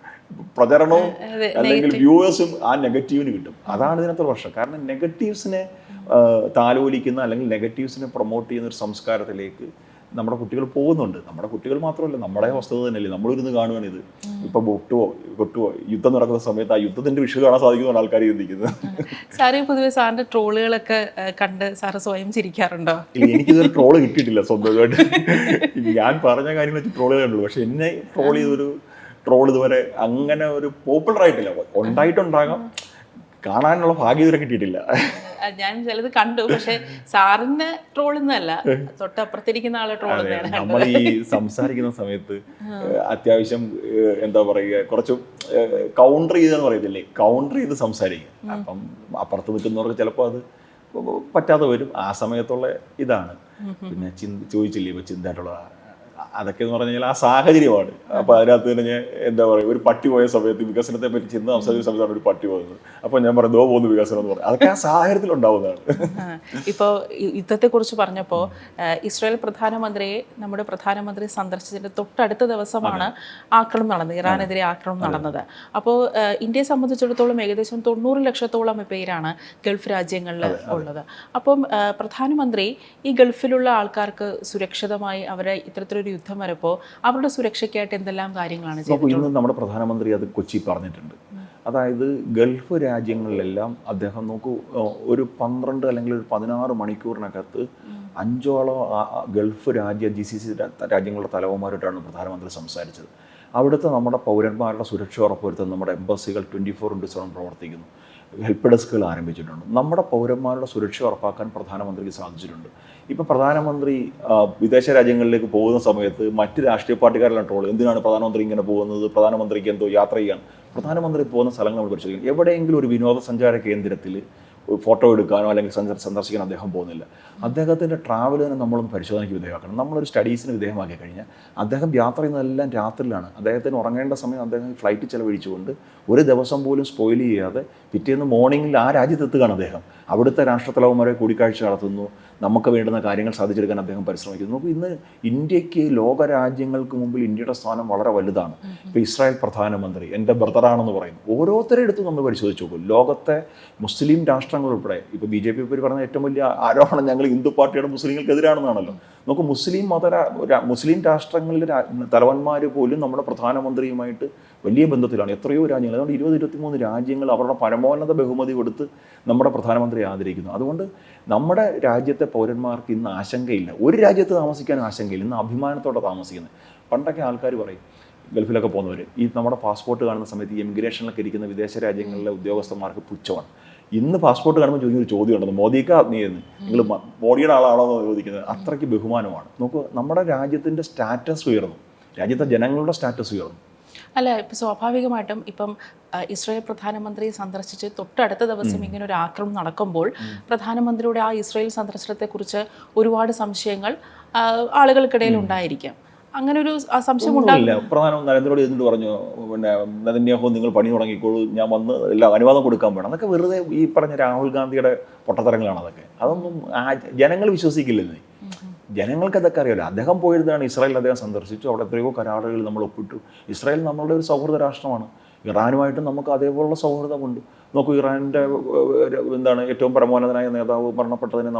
പ്രചരണവും അല്ലെങ്കിൽ വ്യൂവേഴ്സും ആ നെഗറ്റീവിന് കിട്ടും. അതാണ് ഇതിനകത്ത് പ്രശ്നം. കാരണം നെഗറ്റീവ്സിനെ താലോലിക്കുന്ന അല്ലെങ്കിൽ നെഗറ്റീവ്സിനെ പ്രൊമോട്ട് ചെയ്യുന്ന ഒരു സംസ്കാരത്തിലേക്ക് നമ്മുടെ കുട്ടികൾ പോകുന്നുണ്ട്. നമ്മുടെ കുട്ടികൾ മാത്രമല്ല, നമ്മുടെ വസ്തുത തന്നെയല്ലേ. നമ്മളിരുന്ന് കാണുവാണ് ഇത്. ഇപ്പൊ പൊട്ടുവോ യുദ്ധം നടക്കുന്ന സമയത്ത് ആ യുദ്ധത്തിന്റെ വിഷയം കാണാൻ സാധിക്കുന്ന ആൾക്കാർ ചിന്തിക്കുന്നത്. സാറ് പൊതുവെ സാറിന്റെ ട്രോളുകളൊക്കെ കണ്ട് സാറ് സ്വയം ചിരിക്കാറുണ്ടോ? എനിക്കിതൊരു ട്രോള് കിട്ടിയിട്ടില്ല സ്വന്തമായിട്ട്. ഞാൻ പറഞ്ഞ കാര്യങ്ങൾ വെച്ച് ട്രോളുകൾ കണ്ടുള്ളൂ. പക്ഷെ എന്നെ ട്രോൾ ചെയ്തൊരു ട്രോൾ ഇതുവരെ അങ്ങനെ ഒരു പോപ്പുലർ ആയിട്ടില്ല. ഉണ്ടായിട്ടുണ്ടാകാം, കാണാനുള്ള ഭാഗ്യം ഇതുവരെ കിട്ടിയിട്ടില്ല. ഞാൻ ചിലത് കണ്ടു, പക്ഷെ സാറിന് ട്രോളുന്നല്ല, തൊട്ടപ്പുറത്തിരിക്കുന്ന ആളെ ട്രോളുന്നതാണ്. നമ്മൾ ഈ സംസാരിക്കുന്ന സമയത്ത് അത്യാവശ്യം എന്താ പറയുക, കുറച്ച് കൗണ്ടർ ചെയ്തെന്ന് പറയത്തില്ലേ, കൗണ്ടർ ചെയ്ത് സംസാരിക്കുക. അപ്പം അപ്പുറത്ത് നിൽക്കുന്നവർക്ക് ചിലപ്പോൾ അത് പറ്റാതെ വരും. ആ സമയത്തുള്ള ഇതാണ്. പിന്നെ ചോദിച്ചില്ലേ ഇപ്പോൾ ചിന്തയായിട്ടുള്ള അതൊക്കെ എന്ന് പറഞ്ഞു കഴിഞ്ഞാൽ ആ സാഹചര്യമാണ്. അപ്പോൾ അതിനകത്ത് തന്നെ ഞാൻ എന്താ പറയുക, ഒരു പട്ടി പോയ സമയത്ത് വികസനത്തെ പറ്റി ചിന്ത സംസാരിക്കുന്ന സമയത്താണ് ഒരു പട്ടി പോകുന്നത്. അപ്പോൾ ഞാൻ പറഞ്ഞു ദോ പോകുന്നു വികസനം എന്ന് പറഞ്ഞു. അതൊക്കെ ആ സാഹചര്യത്തിൽ ഉണ്ടാവുന്നതാണ്. ഇപ്പോൾ യുദ്ധത്തെക്കുറിച്ച് പറഞ്ഞപ്പോൾ ഇസ്രായേൽ പ്രധാനമന്ത്രിയെ നമ്മുടെ പ്രധാനമന്ത്രി സന്ദർശിച്ചതിൻ്റെ തൊട്ടടുത്ത ദിവസമാണ് ആക്രമണം നടന്നത്, ഇറാനെതിരെ ആക്രമണം നടന്നത്. അപ്പോൾ ഇന്ത്യയെ സംബന്ധിച്ചിടത്തോളം ഏകദേശം 90 ലക്ഷത്തോളം പേരാണ് ഗൾഫ് രാജ്യങ്ങളിൽ ഉള്ളത്. അപ്പം പ്രധാനമന്ത്രി ഈ ഗൾഫിലുള്ള ആൾക്കാർക്ക് സുരക്ഷിതമായി അവരെ ഇത്തരത്തിലൊരു യുദ്ധം വരുമ്പോൾ അവരുടെ സുരക്ഷയ്ക്കായിട്ട് എന്തെല്ലാം കാര്യങ്ങളാണ് ചെയ്യുന്നത്? ഇന്ന് നമ്മുടെ പ്രധാനമന്ത്രി അത് കൊച്ചി പറഞ്ഞിട്ടുണ്ട്. അതായത് ഗൾഫ് രാജ്യങ്ങളിലെല്ലാം അദ്ദേഹം നോക്കൂ, ഒരു 12 അല്ലെങ്കിൽ ഒരു 16 മണിക്കൂറിനകത്ത് 5ഓളം ഗൾഫ് GCC രാജ്യങ്ങളുടെ തലവന്മാരായിട്ടാണ് പ്രധാനമന്ത്രി സംസാരിച്ചത്. അവിടുത്തെ നമ്മുടെ പൗരന്മാരുടെ സുരക്ഷ ഉറപ്പുവരുത്താൻ നമ്മുടെ എംബസികൾ 24/7 പ്രവർത്തിക്കുന്നു. ഹെൽപ്പ് ഡെസ്കുകൾ ആരംഭിച്ചിട്ടുണ്ട്. നമ്മുടെ പൗരന്മാരുടെ സുരക്ഷ ഉറപ്പാക്കാൻ പ്രധാനമന്ത്രിക്ക് സാധിച്ചിട്ടുണ്ട്. ഇപ്പം പ്രധാനമന്ത്രി വിദേശ രാജ്യങ്ങളിലേക്ക് പോകുന്ന സമയത്ത് മറ്റ് രാഷ്ട്രീയ പാർട്ടിക്കാരെല്ലാം ട്രോൾ, എന്തിനാണ് പ്രധാനമന്ത്രി ഇങ്ങനെ പോകുന്നത്, പ്രധാനമന്ത്രിക്ക് എന്തോ യാത്ര ചെയ്യാൻ. പ്രധാനമന്ത്രി പോകുന്ന സ്ഥലങ്ങൾ നമ്മൾ പരിശോധിക്കും. എവിടെയെങ്കിലും ഒരു വിനോദസഞ്ചാര കേന്ദ്രത്തിൽ ഫോട്ടോ എടുക്കാനോ അല്ലെങ്കിൽ സന്ദർശിക്കാൻ അദ്ദേഹം പോകുന്നില്ല. അദ്ദേഹത്തിൻ്റെ ട്രാവൽ തന്നെ നമ്മളൊന്ന് പരിശോധനയ്ക്ക് വിധേയമാക്കണം. നമ്മളൊരു സ്റ്റഡീസിന് വിധേയമാക്കി കഴിഞ്ഞാൽ അദ്ദേഹം യാത്ര ചെയ്യുന്നതെല്ലാം രാത്രിയിലാണ്. അദ്ദേഹത്തിന് ഉറങ്ങേണ്ട സമയം അദ്ദേഹം ഫ്ലൈറ്റ് ചിലവഴിച്ചുകൊണ്ട് ഒരു ദിവസം പോലും സ്പോയിൽ ചെയ്യാതെ പിറ്റേന്ന് മോർണിംഗിൽ ആ രാജ്യത്തെത്തുകയാണ് അദ്ദേഹം. അവിടുത്തെ രാഷ്ട്രത്തലവന്മാരെ കൂടിക്കാഴ്ച നടത്തുന്നു. നമുക്ക് വേണ്ടുന്ന കാര്യങ്ങൾ സാധിച്ചെടുക്കാൻ അദ്ദേഹം പരിശ്രമിക്കുന്നു. നമുക്ക് ഇന്ന് ഇന്ത്യക്ക് ലോകരാജ്യങ്ങൾക്ക് മുമ്പിൽ ഇന്ത്യയുടെ സ്ഥാനം വളരെ വലുതാണ്. ഇപ്പോൾ ഇസ്രായേൽ പ്രധാനമന്ത്രി എൻ്റെ ബ്രദറാണെന്ന് പറയുന്നു. ഓരോരുത്തരെ എടുത്ത് നമ്മൾ പരിശോധിച്ച് നോക്കും. ലോകത്തെ മുസ്ലിം രാഷ്ട്രങ്ങൾ ഉൾപ്പെടെ ഇപ്പോൾ BJP പറഞ്ഞ ഏറ്റവും വലിയ ആരോപണം ഞങ്ങൾ ഹിന്ദു പാർട്ടിയാണ് മുസ്ലിങ്ങൾക്കെതിരാണെന്നാണല്ലോ. നമുക്ക് മുസ്ലിം രാഷ്ട്രങ്ങളിലെ തലവന്മാർ പോലും നമ്മുടെ പ്രധാനമന്ത്രിയുമായിട്ട് വലിയ ബന്ധത്തിലാണ്. എത്രയോ രാജ്യങ്ങൾ, അതുകൊണ്ട് 20-23 രാജ്യങ്ങൾ അവരുടെ പരമോന്നത ബഹുമതി കൊടുത്ത് നമ്മുടെ പ്രധാനമന്ത്രി ആദരിക്കുന്നു. അതുകൊണ്ട് നമ്മുടെ രാജ്യത്തെ പൗരന്മാർക്ക് ഇന്ന് ആശങ്കയില്ല. ഒരു രാജ്യത്ത് താമസിക്കാനും ആശങ്കയില്ല. ഇന്ന് അഭിമാനത്തോടെ താമസിക്കുന്നത്. പണ്ടൊക്കെ ആൾക്കാർ പറയും, ഗൾഫിലൊക്കെ പോകുന്നവർ ഈ നമ്മുടെ പാസ്പോർട്ട് കാണുന്ന സമയത്ത് ഈ എമിഗ്രേഷനിലൊക്കെ ഇരിക്കുന്ന വിദേശ രാജ്യങ്ങളിലെ ഉദ്യോഗസ്ഥന്മാർക്ക് പുച്ഛമാണ്. ഇന്ന് പാസ്പോർട്ട് കാണുമ്പോൾ ചോദിക്കുന്ന ഒരു ചോദ്യം ഉണ്ടെന്ന്, മോദിക്ക് ആത്മീയെന്ന്, നിങ്ങൾ മോഡിയുടെ ആളാണോ എന്ന് ചോദിക്കുന്നത്. അത്രയ്ക്ക് ബഹുമാനമാണ്. നോക്കൂ, നമ്മുടെ രാജ്യത്തിൻ്റെ സ്റ്റാറ്റസ് ഉയർന്നു, രാജ്യത്തെ ജനങ്ങളുടെ സ്റ്റാറ്റസ് ഉയർന്നു. അല്ല, ഇപ്പം സ്വാഭാവികമായിട്ടും ഇപ്പം ഇസ്രായേൽ പ്രധാനമന്ത്രി സന്ദർശിച്ച് തൊട്ടടുത്ത ദിവസം ഇങ്ങനെ ഒരു ആക്രമണം നടക്കുമ്പോൾ പ്രധാനമന്ത്രിയുടെ ആ ഇസ്രായേൽ സന്ദർശനത്തെക്കുറിച്ച് ഒരുപാട് സംശയങ്ങൾ ആളുകൾക്കിടയിൽ ഉണ്ടായിരിക്കാം. അങ്ങനെ ഒരു സംശയം ഉണ്ടാവില്ല. പ്രധാനമന്ത്രി നരേന്ദ്രമോദി എന്നിട്ട് പറഞ്ഞു, പിന്നെ നെതന്യാഹു നിങ്ങൾ പണി തുടങ്ങിക്കോളൂ, ഞാൻ വന്ന് എല്ലാം അനുവാദം കൊടുക്കാൻ വേണം. അതൊക്കെ വെറുതെ ഈ പറഞ്ഞ രാഹുൽ ഗാന്ധിയുടെ പൊട്ടത്തരങ്ങളാണ് അതൊക്കെ. അതൊന്നും ജനങ്ങൾ വിശ്വസിക്കില്ലെന്നേ. ജനങ്ങൾക്ക് അതൊക്കെ അറിയാമല്ലോ. അദ്ദേഹം പോയിരുന്നാണ് ഇസ്രായേൽ, അദ്ദേഹം സന്ദർശിച്ചു. അവിടെ എത്രയോ കരാറുകൾ നമ്മൾ ഒപ്പിട്ടു. ഇസ്രായേൽ നമ്മളുടെ ഒരു സൗഹൃദ രാഷ്ട്രമാണ്. ഇറാനുമായിട്ടും നമുക്ക് അതേപോലുള്ള സൗഹൃദമുണ്ട്. നോക്കൂ, ഇറാൻ്റെ ഏറ്റവും പരമോന്നതനായ നേതാവ് മരണപ്പെട്ടതിന്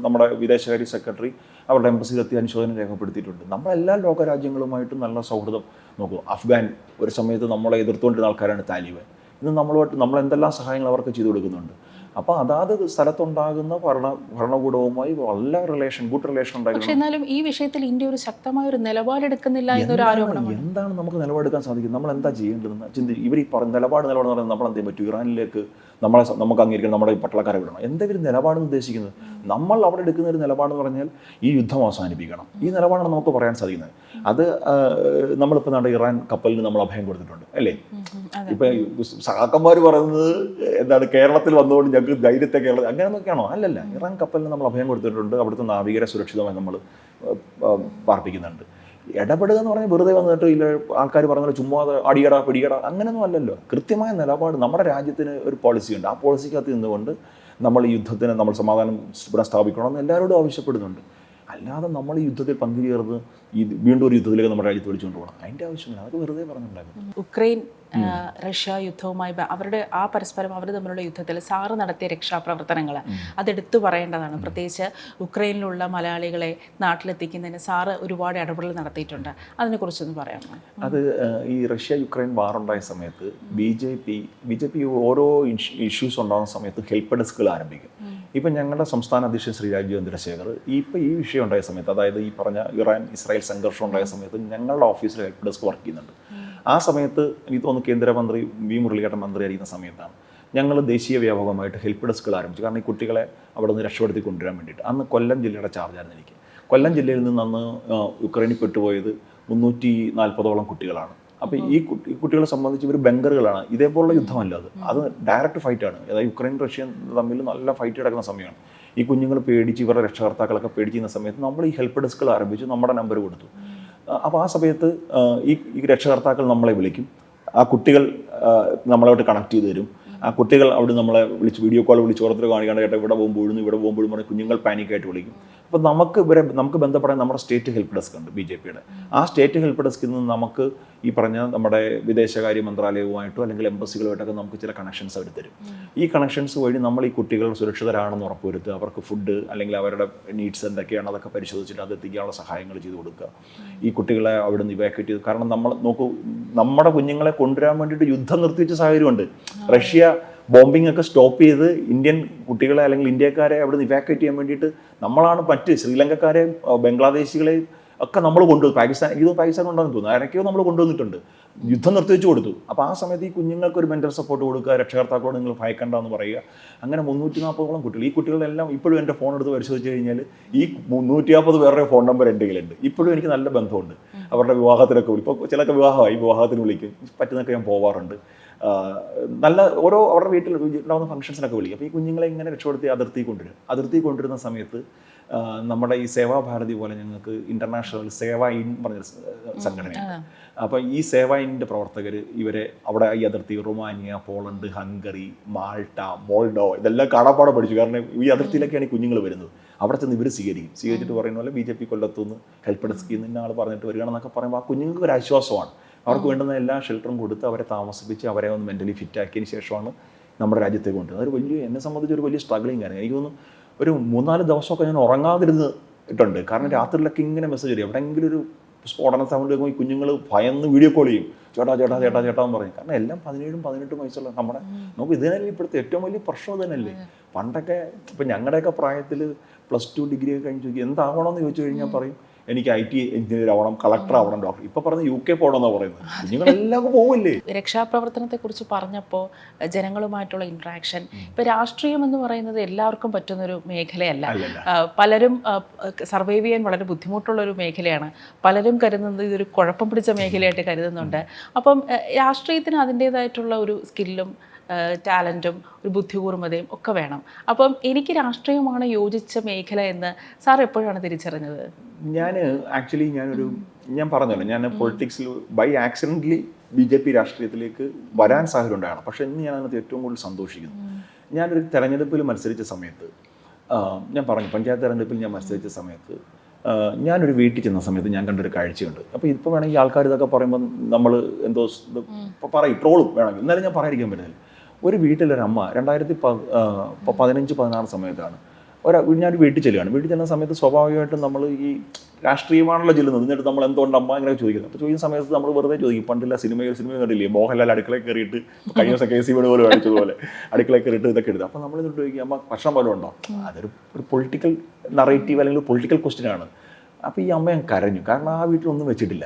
നമ്മുടെ വിദേശകാര്യ സെക്രട്ടറി അവരുടെ എംബസിയിലെത്തി അനുശോചനം രേഖപ്പെടുത്തിയിട്ടുണ്ട്. നമ്മളെല്ലാ ലോകരാജ്യങ്ങളുമായിട്ടും നല്ല സൗഹൃദം. നോക്കൂ, അഫ്ഗാൻ ഒരു സമയത്ത് നമ്മളെ എതിർത്തുകൊണ്ടിരുന്ന ആൾക്കാരാണ് താലിബാൻ. ഇന്ന് നമ്മൾ എന്തെല്ലാം സഹായങ്ങൾ അവർക്ക് ചെയ്തു കൊടുക്കുന്നുണ്ട്. അപ്പോൾ അതാത് സ്ഥലത്തുണ്ടാകുന്ന ഭരണകൂടവുമായി നല്ല ഗുഡ് റിലേഷൻ ഉണ്ടായിരുന്നു. പക്ഷേ എന്നാലും ഈ വിഷയത്തിൽ ഇന്ത്യ ഒരു ശക്തമായ ഒരു നിലപാടെടുക്കുന്നില്ല എന്നൊരു ആരോപണം. എന്താണ് നമുക്ക് നിലപാടെടുക്കാൻ സാധിക്കും? നമ്മൾ എന്താ ചെയ്യേണ്ടതെന്ന് ചിന്തിക്കും. ഇവർ ഈ നിലപാട് പറയുന്നത് നമ്മൾ എന്ത് ചെയ്യാൻ പറ്റും? ഇറാനിലേക്ക് നമുക്ക് അംഗീകരിക്കണം, നമ്മുടെ പട്ടാളക്കാരെ വിടണം. എന്താ ഇവർ നിലപാടെന്ന് ഉദ്ദേശിക്കുന്നത്? നമ്മൾ അവിടെ എടുക്കുന്ന ഒരു നിലപാടെന്ന് പറഞ്ഞാൽ ഈ യുദ്ധം അവസാനിപ്പിക്കണം. ഈ നിലപാടാണ് നമുക്ക് പറയാൻ സാധിക്കുന്നത്. അത് നമ്മളിപ്പോൾ നമ്മുടെ ഇറാൻ കപ്പലിന് നമ്മൾ അഭയം കൊടുത്തിട്ടുണ്ട് അല്ലേ? ഇപ്പം സഹാക്കന്മാർ പറയുന്നത് എന്താണ്, കേരളത്തിൽ വന്നുകൊണ്ട് ഞങ്ങൾക്ക് ധൈര്യത്തെ കേരളത്തിൽ അങ്ങനെ നോക്കിയാണോ? അല്ലല്ല. ഇറാൻ കപ്പലിന് നമ്മൾ അഭയം കൊടുത്തിട്ടുണ്ട്. അവിടുത്തെ നാവികരെ സുരക്ഷിതമായി നമ്മൾ പാർപ്പിക്കുന്നുണ്ട്. ഇടപെടുക എന്ന് പറഞ്ഞാൽ വെറുതെ വന്നിട്ട് ഇല്ല ആൾക്കാർ പറഞ്ഞാൽ ചുമ്മാ അടിയടാ പിടിയടാ അങ്ങനെയൊന്നും അല്ലല്ലോ. കൃത്യമായ നിലപാട്, നമ്മുടെ രാജ്യത്തിന് ഒരു പോളിസിയുണ്ട്. ആ പോളിസിക്കകത്ത് നിന്നുകൊണ്ട് നമ്മൾ ഈ യുദ്ധത്തിന് നമ്മൾ സമാധാനം സ്ഥാപിക്കണമെന്ന് എല്ലാവരോടും ആവശ്യപ്പെടുന്നുണ്ട്. അല്ലാതെ നമ്മൾ ഈ യുദ്ധത്തിൽ പങ്കുചേർന്ന് വീണ്ടും ഒരു യുദ്ധത്തിലേക്ക് നമ്മുടെ രാജ്യത്ത് വിളിച്ചുകൊണ്ട് പോകണം, അതിൻ്റെ ആവശ്യമില്ല. അത് വെറുതെ പറഞ്ഞിട്ടുണ്ടായിരുന്നു. ഉക്രൈൻ റഷ്യ യുദ്ധവുമായി അവരുടെ ആ പരസ്പരം അവർ തമ്മിലുള്ള യുദ്ധത്തിൽ സാറ് നടത്തിയ രക്ഷാപ്രവർത്തനങ്ങൾ അതെടുത്തു പറയേണ്ടതാണ്. പ്രത്യേകിച്ച് ഉക്രൈനിലുള്ള മലയാളികളെ നാട്ടിലെത്തിക്കുന്നതിന് സാറ് ഒരുപാട് ഇടപെടൽ നടത്തിയിട്ടുണ്ട്. അതിനെക്കുറിച്ചൊന്ന് പറയാമോ? അത് ഈ റഷ്യ യുക്രൈൻ വാറുണ്ടായ സമയത്ത് ബി ജെ പി ഓരോ ഇഷ്യൂസ് ഉണ്ടാകുന്ന സമയത്ത് ഹെൽപ്പ് ഡെസ്കുകൾ ആരംഭിക്കും. ഇപ്പം ഞങ്ങളുടെ സംസ്ഥാന അധ്യക്ഷൻ ശ്രീ രാജീവ് ചന്ദ്രശേഖർ ഇപ്പോൾ ഈ വിഷയം ഉണ്ടായ സമയത്ത്, അതായത് ഈ പറഞ്ഞ ഇറാൻ ഇസ്രായേൽ സംഘർഷം ഉണ്ടായ സമയത്ത് ഞങ്ങളുടെ ഓഫീസിൽ ഹെൽപ്പ് ഡെസ്ക് വർക്ക് ചെയ്യുന്നുണ്ട്. ആ സമയത്ത് എനിക്ക് തോന്നുന്നു കേന്ദ്രമന്ത്രി വി മുരളീധരൻ മന്ത്രിയായിരിക്കുന്ന സമയത്താണ് ഞങ്ങൾ ദേശീയ വ്യാപകമായിട്ട് ഹെൽപ്പ് ഡെസ്കുകൾ ആരംഭിച്ചു. കാരണം ഈ കുട്ടികളെ അവിടെ നിന്ന് രക്ഷപ്പെടുത്തി കൊണ്ടുവരാൻ വേണ്ടിയിട്ട്. അന്ന് കൊല്ലം ജില്ലയുടെ ചാർജായിരുന്നു എനിക്ക്. കൊല്ലം ജില്ലയിൽ നിന്ന് അന്ന് യുക്രൈനിൽ പെട്ടുപോയത് 340ഓളം കുട്ടികളാണ്. അപ്പോൾ ഈ കുട്ടികളെ സംബന്ധിച്ച് ഇവർ ബങ്കറുകളാണ്. ഇതേപോലുള്ള യുദ്ധമല്ല അത് ഡയറക്റ്റ് ഫൈറ്റാണ്. അതായത് യുക്രൈൻ റഷ്യ തമ്മിൽ നല്ല ഫൈറ്റ് കിടക്കുന്ന സമയമാണ്. ഈ കുഞ്ഞുങ്ങൾ പേടിച്ച് ഇവരുടെ രക്ഷകർത്താക്കളൊക്കെ പേടിച്ചിരുന്ന സമയത്ത് നമ്മൾ ഈ ഹെൽപ്പ് ഡെസ്കുകൾ ആരംഭിച്ചു, നമ്മുടെ നമ്പർ കൊടുത്തു. അപ്പോൾ ആ സമയത്ത് ഈ രക്ഷകർത്താക്കൾ നമ്മളെ വിളിക്കും, ആ കുട്ടികൾ നമ്മളോട്ട് കണക്ട് ചെയ്ത് തരും. ആ കുട്ടികൾ അവിടെ നമ്മളെ വിളിച്ച് വീഡിയോ കോൾ വിളിച്ച് ഓരോരുത്തർ കാണിക്കാണ്ട് ചേട്ടാ ഇവിടെ പോകുമ്പോഴും ഇവിടെ പോകുമ്പോഴും പറഞ്ഞ് കുഞ്ഞുങ്ങൾ പാനിക്കായിട്ട് വിളിക്കും. അപ്പോൾ നമുക്ക് ബന്ധപ്പെടാൻ നമ്മുടെ സ്റ്റേറ്റ് ഹെൽപ്പ് ഡെസ്ക് ഉണ്ട് BJPയുടെ. ആ സ്റ്റേറ്റ് ഹെൽപ്പ് ഡെസ്കിൽ നിന്ന് നമുക്ക് ഈ പറഞ്ഞ നമ്മുടെ വിദേശകാര്യ മന്ത്രാലയവുമായിട്ടോ അല്ലെങ്കിൽ എംബസികളുമായിട്ടൊക്കെ നമുക്ക് ചില കണക്ഷൻസ് അവർ തരും. ഈ കണക്ഷൻസ് വഴി നമ്മൾ ഈ കുട്ടികൾ സുരക്ഷിതരാണെന്ന് ഉറപ്പുവരുത്തുക, അവർക്ക് ഫുഡ് അല്ലെങ്കിൽ അവരുടെ നീഡ്സ് എന്തൊക്കെയാണ് അതൊക്കെ പരിശോധിച്ചിട്ട് അത് എത്തിക്കാനുള്ള സഹായങ്ങൾ ചെയ്ത് കൊടുക്കുക. ഈ കുട്ടികളെ അവിടെ നിന്ന് ഇവാക്യുവേറ്റ് ചെയ്ത്, കാരണം നമ്മൾ നോക്കൂ, നമ്മുടെ കുഞ്ഞുങ്ങളെ കൊണ്ടുവരാൻ വേണ്ടിയിട്ട് യുദ്ധം നിർത്തിവെച്ച സാഹചര്യമുണ്ട്. റഷ്യ ബോംബിംഗ് ഒക്കെ സ്റ്റോപ്പ് ചെയ്ത് ഇന്ത്യൻ കുട്ടികളെ അല്ലെങ്കിൽ ഇന്ത്യക്കാരെ അവിടെ നിന്ന് ഇവാക്യുവേറ്റ് ചെയ്യാൻ വേണ്ടിയിട്ട് നമ്മളാണ് മറ്റ് ശ്രീലങ്കക്കാരെ ബംഗ്ലാദേശികളെ ഒക്കെ നമ്മൾ കൊണ്ടുവന്നു. പാകിസ്ഥാൻ കൊണ്ടുവന്നു തോന്നുന്നു, ആരൊക്കെയോ നമ്മൾ കൊണ്ടുവന്നിട്ടുണ്ട്, യുദ്ധം നിർത്തിവെച്ച് കൊടുത്തു. അപ്പോൾ ആ സമയത്ത് ഈ കുഞ്ഞുങ്ങൾക്ക് ഒരു മെൻ്റൽ സപ്പോർട്ട് കൊടുക്കുക, രക്ഷകർത്താക്കളോട് നിങ്ങൾ ഭയക്കണ്ടെന്ന് പറയുക. അങ്ങനെ 340ഓളം കുട്ടികൾ, ഈ കുട്ടികളെല്ലാം ഇപ്പോഴും എൻ്റെ ഫോൺ എടുത്ത് പരിശോധിച്ച് കഴിഞ്ഞാൽ ഈ 350 പേരുടെ ഫോൺ നമ്പർ എൻ്റെ കയ്യിലുണ്ട്. ഇപ്പോഴും എനിക്ക് നല്ല ബന്ധമുണ്ട്. അവരുടെ വിവാഹത്തിനൊക്കെ വിളിക്കും. ഇപ്പോൾ ചിലർക്ക് വിവാഹത്തിന് വിളിക്കും, പറ്റുന്നൊക്കെ ഞാൻ പോവാറുണ്ട്. നല്ല അവരുടെ വീട്ടിൽ ഉണ്ടാകുന്ന ഫംഗ്ഷൻസിനൊക്കെ വിളിക്കും. അപ്പോൾ ഈ കുഞ്ഞുങ്ങളെ ഇങ്ങനെ രക്ഷപ്പെടുത്തി അതിർത്തി കൊണ്ടുവരുന്ന സമയത്ത് നമ്മുടെ ഈ സേവാഭാരതി പോലെ ഞങ്ങൾക്ക് ഇൻ്റർനാഷണൽ സേവാ ഇൻ പറഞ്ഞൊരു സംഘടനയുണ്ട്. അപ്പോൾ ഈ സേവാ ഇന്നിൻ്റെ പ്രവർത്തകർ ഇവരെ അവിടെ ഈ അതിർത്തി റൊമാനിയ, പോളണ്ട്, ഹംഗറി, മാൾട്ട, മോൾഡോ ഇതെല്ലാം കാണാപ്പാടെ പഠിച്ചു. കാരണം ഈ അതിർത്തിയിലൊക്കെയാണ് ഈ കുഞ്ഞുങ്ങൾ വരുന്നത്. അവിടെ ചെന്ന് ഇവർ സ്വീകരിച്ചിട്ട് പറയുന്ന പോലെ BJP കൊല്ലത്തുനിന്ന് ഹെൽപ്പ് ഡെസ്കിൽ നിന്ന് ആൾ പറഞ്ഞിട്ട് വരികയാണെന്നൊക്കെ പറയുമ്പോൾ ആ കുഞ്ഞുങ്ങൾക്ക് ഒരു ആശ്വാസമാണ്. അവർക്ക് വേണ്ടുന്ന എല്ലാ ഷെൽട്ടറും കൊടുത്ത് അവരെ താമസിപ്പിച്ച് അവരെ ഒന്ന് മെൻ്റലി ഫിറ്റ് ആക്കിയതിന് ശേഷമാണ് നമ്മുടെ രാജ്യത്തേക്ക് കൊണ്ടുവരുന്നത്. എന്നെ സംബന്ധിച്ച് ഒരു വലിയ സ്ട്രഗ്ലിങ് ആണ്. എനിക്ക് തോന്നുന്നു ഒരു 3-4 ദിവസമൊക്കെ ഞാൻ ഉറങ്ങാതിരുന്നിട്ടുണ്ട്. കാരണം രാത്രിയിലൊക്കെ ഇങ്ങനെ മെസ്സേജ് വരും, എവിടെയെങ്കിലും ഒരു സ്ഫോടന സൗണ്ട് കേൾക്കുമ്പോൾ ഈ കുഞ്ഞുങ്ങൾ ഭയന്ന് വീഡിയോ കോൾ ചെയ്യും, ചേട്ടാ എന്ന് പറയും. കാരണം എല്ലാം 17-18 വയസ്സുള്ള നമുക്ക് ഇതിനല്ലേ ഇപ്പോഴത്തെ ഏറ്റവും വലിയ പ്രശ്നം തന്നെയല്ലേ. പണ്ടൊക്കെ ഇപ്പം ഞങ്ങളുടെയൊക്കെ പ്രായത്തിൽ +2 ഡിഗ്രി ഒക്കെ കഴിഞ്ഞ് ചോദിക്കും എന്താവണമെന്ന് ചോദിച്ചു കഴിഞ്ഞാൽ പറയും എനിക്ക് IT എഞ്ചിനീയർ ആവണം, കളക്ടർ ആവണം, ഡോക്ടർ. ഇപ്പൊ പറഞ്ഞ് UK പോകണമെന്നാണ് പറയുന്നത്. കുഞ്ഞുങ്ങളെല്ലാം പോവില്ലേ. രക്ഷാപ്രവർത്തനത്തെ കുറിച്ച് പറഞ്ഞപ്പോൾ ജനങ്ങളുമായിട്ടുള്ള ഇൻട്രാക്ഷൻ, ഇപ്പൊ രാഷ്ട്രീയം എന്ന് പറയുന്നത് എല്ലാവർക്കും പറ്റുന്നൊരു മേഖലയല്ല. പലരും സർവൈവ് ചെയ്യാൻ വളരെ ബുദ്ധിമുട്ടുള്ള ഒരു മേഖലയാണ്. പലരും കരുതുന്നത് ഇതൊരു കുഴപ്പം പിടിച്ച മേഖലയായിട്ട് കരുതുന്നുണ്ട്. അപ്പം രാഷ്ട്രീയത്തിന് അതിൻ്റെതായിട്ടുള്ള ഒരു സ്കില്ലും ടാലൻറ്റും ഒരു ബുദ്ധികൂർമ്മതയും ഒക്കെ വേണം. അപ്പം എനിക്ക് രാഷ്ട്രീയമാണ് യോജിച്ച മേഖല എന്ന് സാർ എപ്പോഴാണ് തിരിച്ചറിഞ്ഞത്? ഞാൻ പറഞ്ഞല്ലോ, ഞാൻ പൊളിറ്റിക്സിൽ ബൈ ആക്സിഡൻ്റലി BJP രാഷ്ട്രീയത്തിലേക്ക് വരാൻ സാഹചര്യം ഉണ്ടാകണം. പക്ഷേ ഇന്ന് ഞാൻ അതിനകത്ത് ഏറ്റവും കൂടുതൽ സന്തോഷിക്കുന്നു. ഞാനൊരു തെരഞ്ഞെടുപ്പിൽ മത്സരിച്ച സമയത്ത്, ഞാൻ പറഞ്ഞു പഞ്ചായത്ത് തെരഞ്ഞെടുപ്പിൽ ഞാൻ മത്സരിച്ച സമയത്ത് ഞാനൊരു വീട്ടിൽ ചെന്ന സമയത്ത് ഞാൻ കണ്ടൊരു കാഴ്ചയുണ്ട്. അപ്പോൾ ഇപ്പോൾ വേണമെങ്കിൽ ആൾക്കാർ ഇതൊക്കെ പറയുമ്പോൾ നമ്മൾ എന്തോ പറയും, ട്രോളും വേണമെങ്കിൽ, എന്നാലും ഞാൻ പറയാതിരിക്കാൻ പറ്റില്ല. ഒരു വീട്ടിലൊരമ്മ 2015-16 സമയത്താണ് ഞാനൊരു വീട്ടിൽ ചെല്ലുന്ന സമയത്ത് സ്വാഭാവികമായിട്ടും നമ്മൾ ഈ രാഷ്ട്രീയമാണല്ലോ ചെല്ലുന്നത്. എന്നിട്ട് നമ്മൾ എന്തുകൊണ്ട് അമ്മ ഇങ്ങനെ ചോദിക്കുന്നത്. അപ്പോൾ ചോദിക്കുന്ന സമയത്ത് നമ്മൾ വെറുതെ ചോദിക്കും. പണ്ടില്ല സിനിമ കണ്ടില്ലേ, മോഹൻലാൽ അടുക്കളയിൽ കയറിയിട്ട് കഴിഞ്ഞ ദിവസം KC വേണുപോലെ കാണിച്ചതുപോലെ അടുക്കളയിൽ കയറിയിട്ട് ഇതൊക്കെ എടുത്ത്. അപ്പോൾ നമ്മൾ എന്നിട്ട് ചോദിക്കും അമ്മ ഭക്ഷണം പോലും ഉണ്ടോ. അതൊരു പൊളിറ്റിക്കൽ നറേറ്റീവ് അല്ലെങ്കിൽ പൊളിറ്റിക്കൽ ക്വസ്റ്റ്യൻ ആണ്. അപ്പോൾ ഈ അമ്മ ഞാൻ കരഞ്ഞു, കാരണം ആ വീട്ടിലൊന്നും വെച്ചിട്ടില്ല.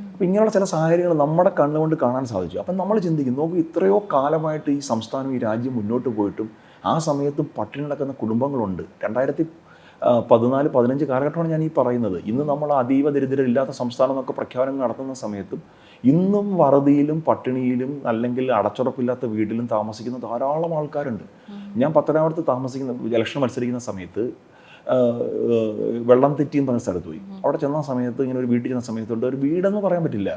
അപ്പോൾ ഇങ്ങനെയുള്ള ചില സാഹചര്യങ്ങൾ നമ്മുടെ കണ്ണുകൊണ്ട് കാണാൻ സാധിച്ചു. അപ്പം നമ്മൾ ചിന്തിക്കും, നോക്കൂ, ഇത്രയോ കാലമായിട്ട് ഈ സംസ്ഥാനം ഈ രാജ്യം മുന്നോട്ട് പോയിട്ടും ആ സമയത്തും പട്ടിണി നടക്കുന്ന കുടുംബങ്ങളുണ്ട്. 2014-15 കാലഘട്ടമാണ് ഞാൻ ഈ പറയുന്നത്. ഇന്ന് നമ്മൾ അതീവ ദരിദ്രരില്ലാത്ത സംസ്ഥാനം എന്നൊക്കെ പ്രഖ്യാപനങ്ങൾ നടത്തുന്ന സമയത്തും ഇന്നും വറുതിയിലും പട്ടിണിയിലും അല്ലെങ്കിൽ അടച്ചുറപ്പില്ലാത്ത വീട്ടിലും താമസിക്കുന്ന ധാരാളം ആൾക്കാരുണ്ട്. ഞാൻ പത്തനാപുരത്ത് ഇലക്ഷൻ മത്സരിക്കുന്ന സമയത്ത് വെള്ളം തെറ്റിയും പറഞ്ഞ സ്ഥലത്ത് പോയി. അവിടെ ചെന്ന സമയത്ത് ഇങ്ങനെ ഒരു വീട്ടിൽ ചെന്ന സമയത്തുണ്ട്, ഒരു വീടെന്ന് പറയാൻ പറ്റില്ല,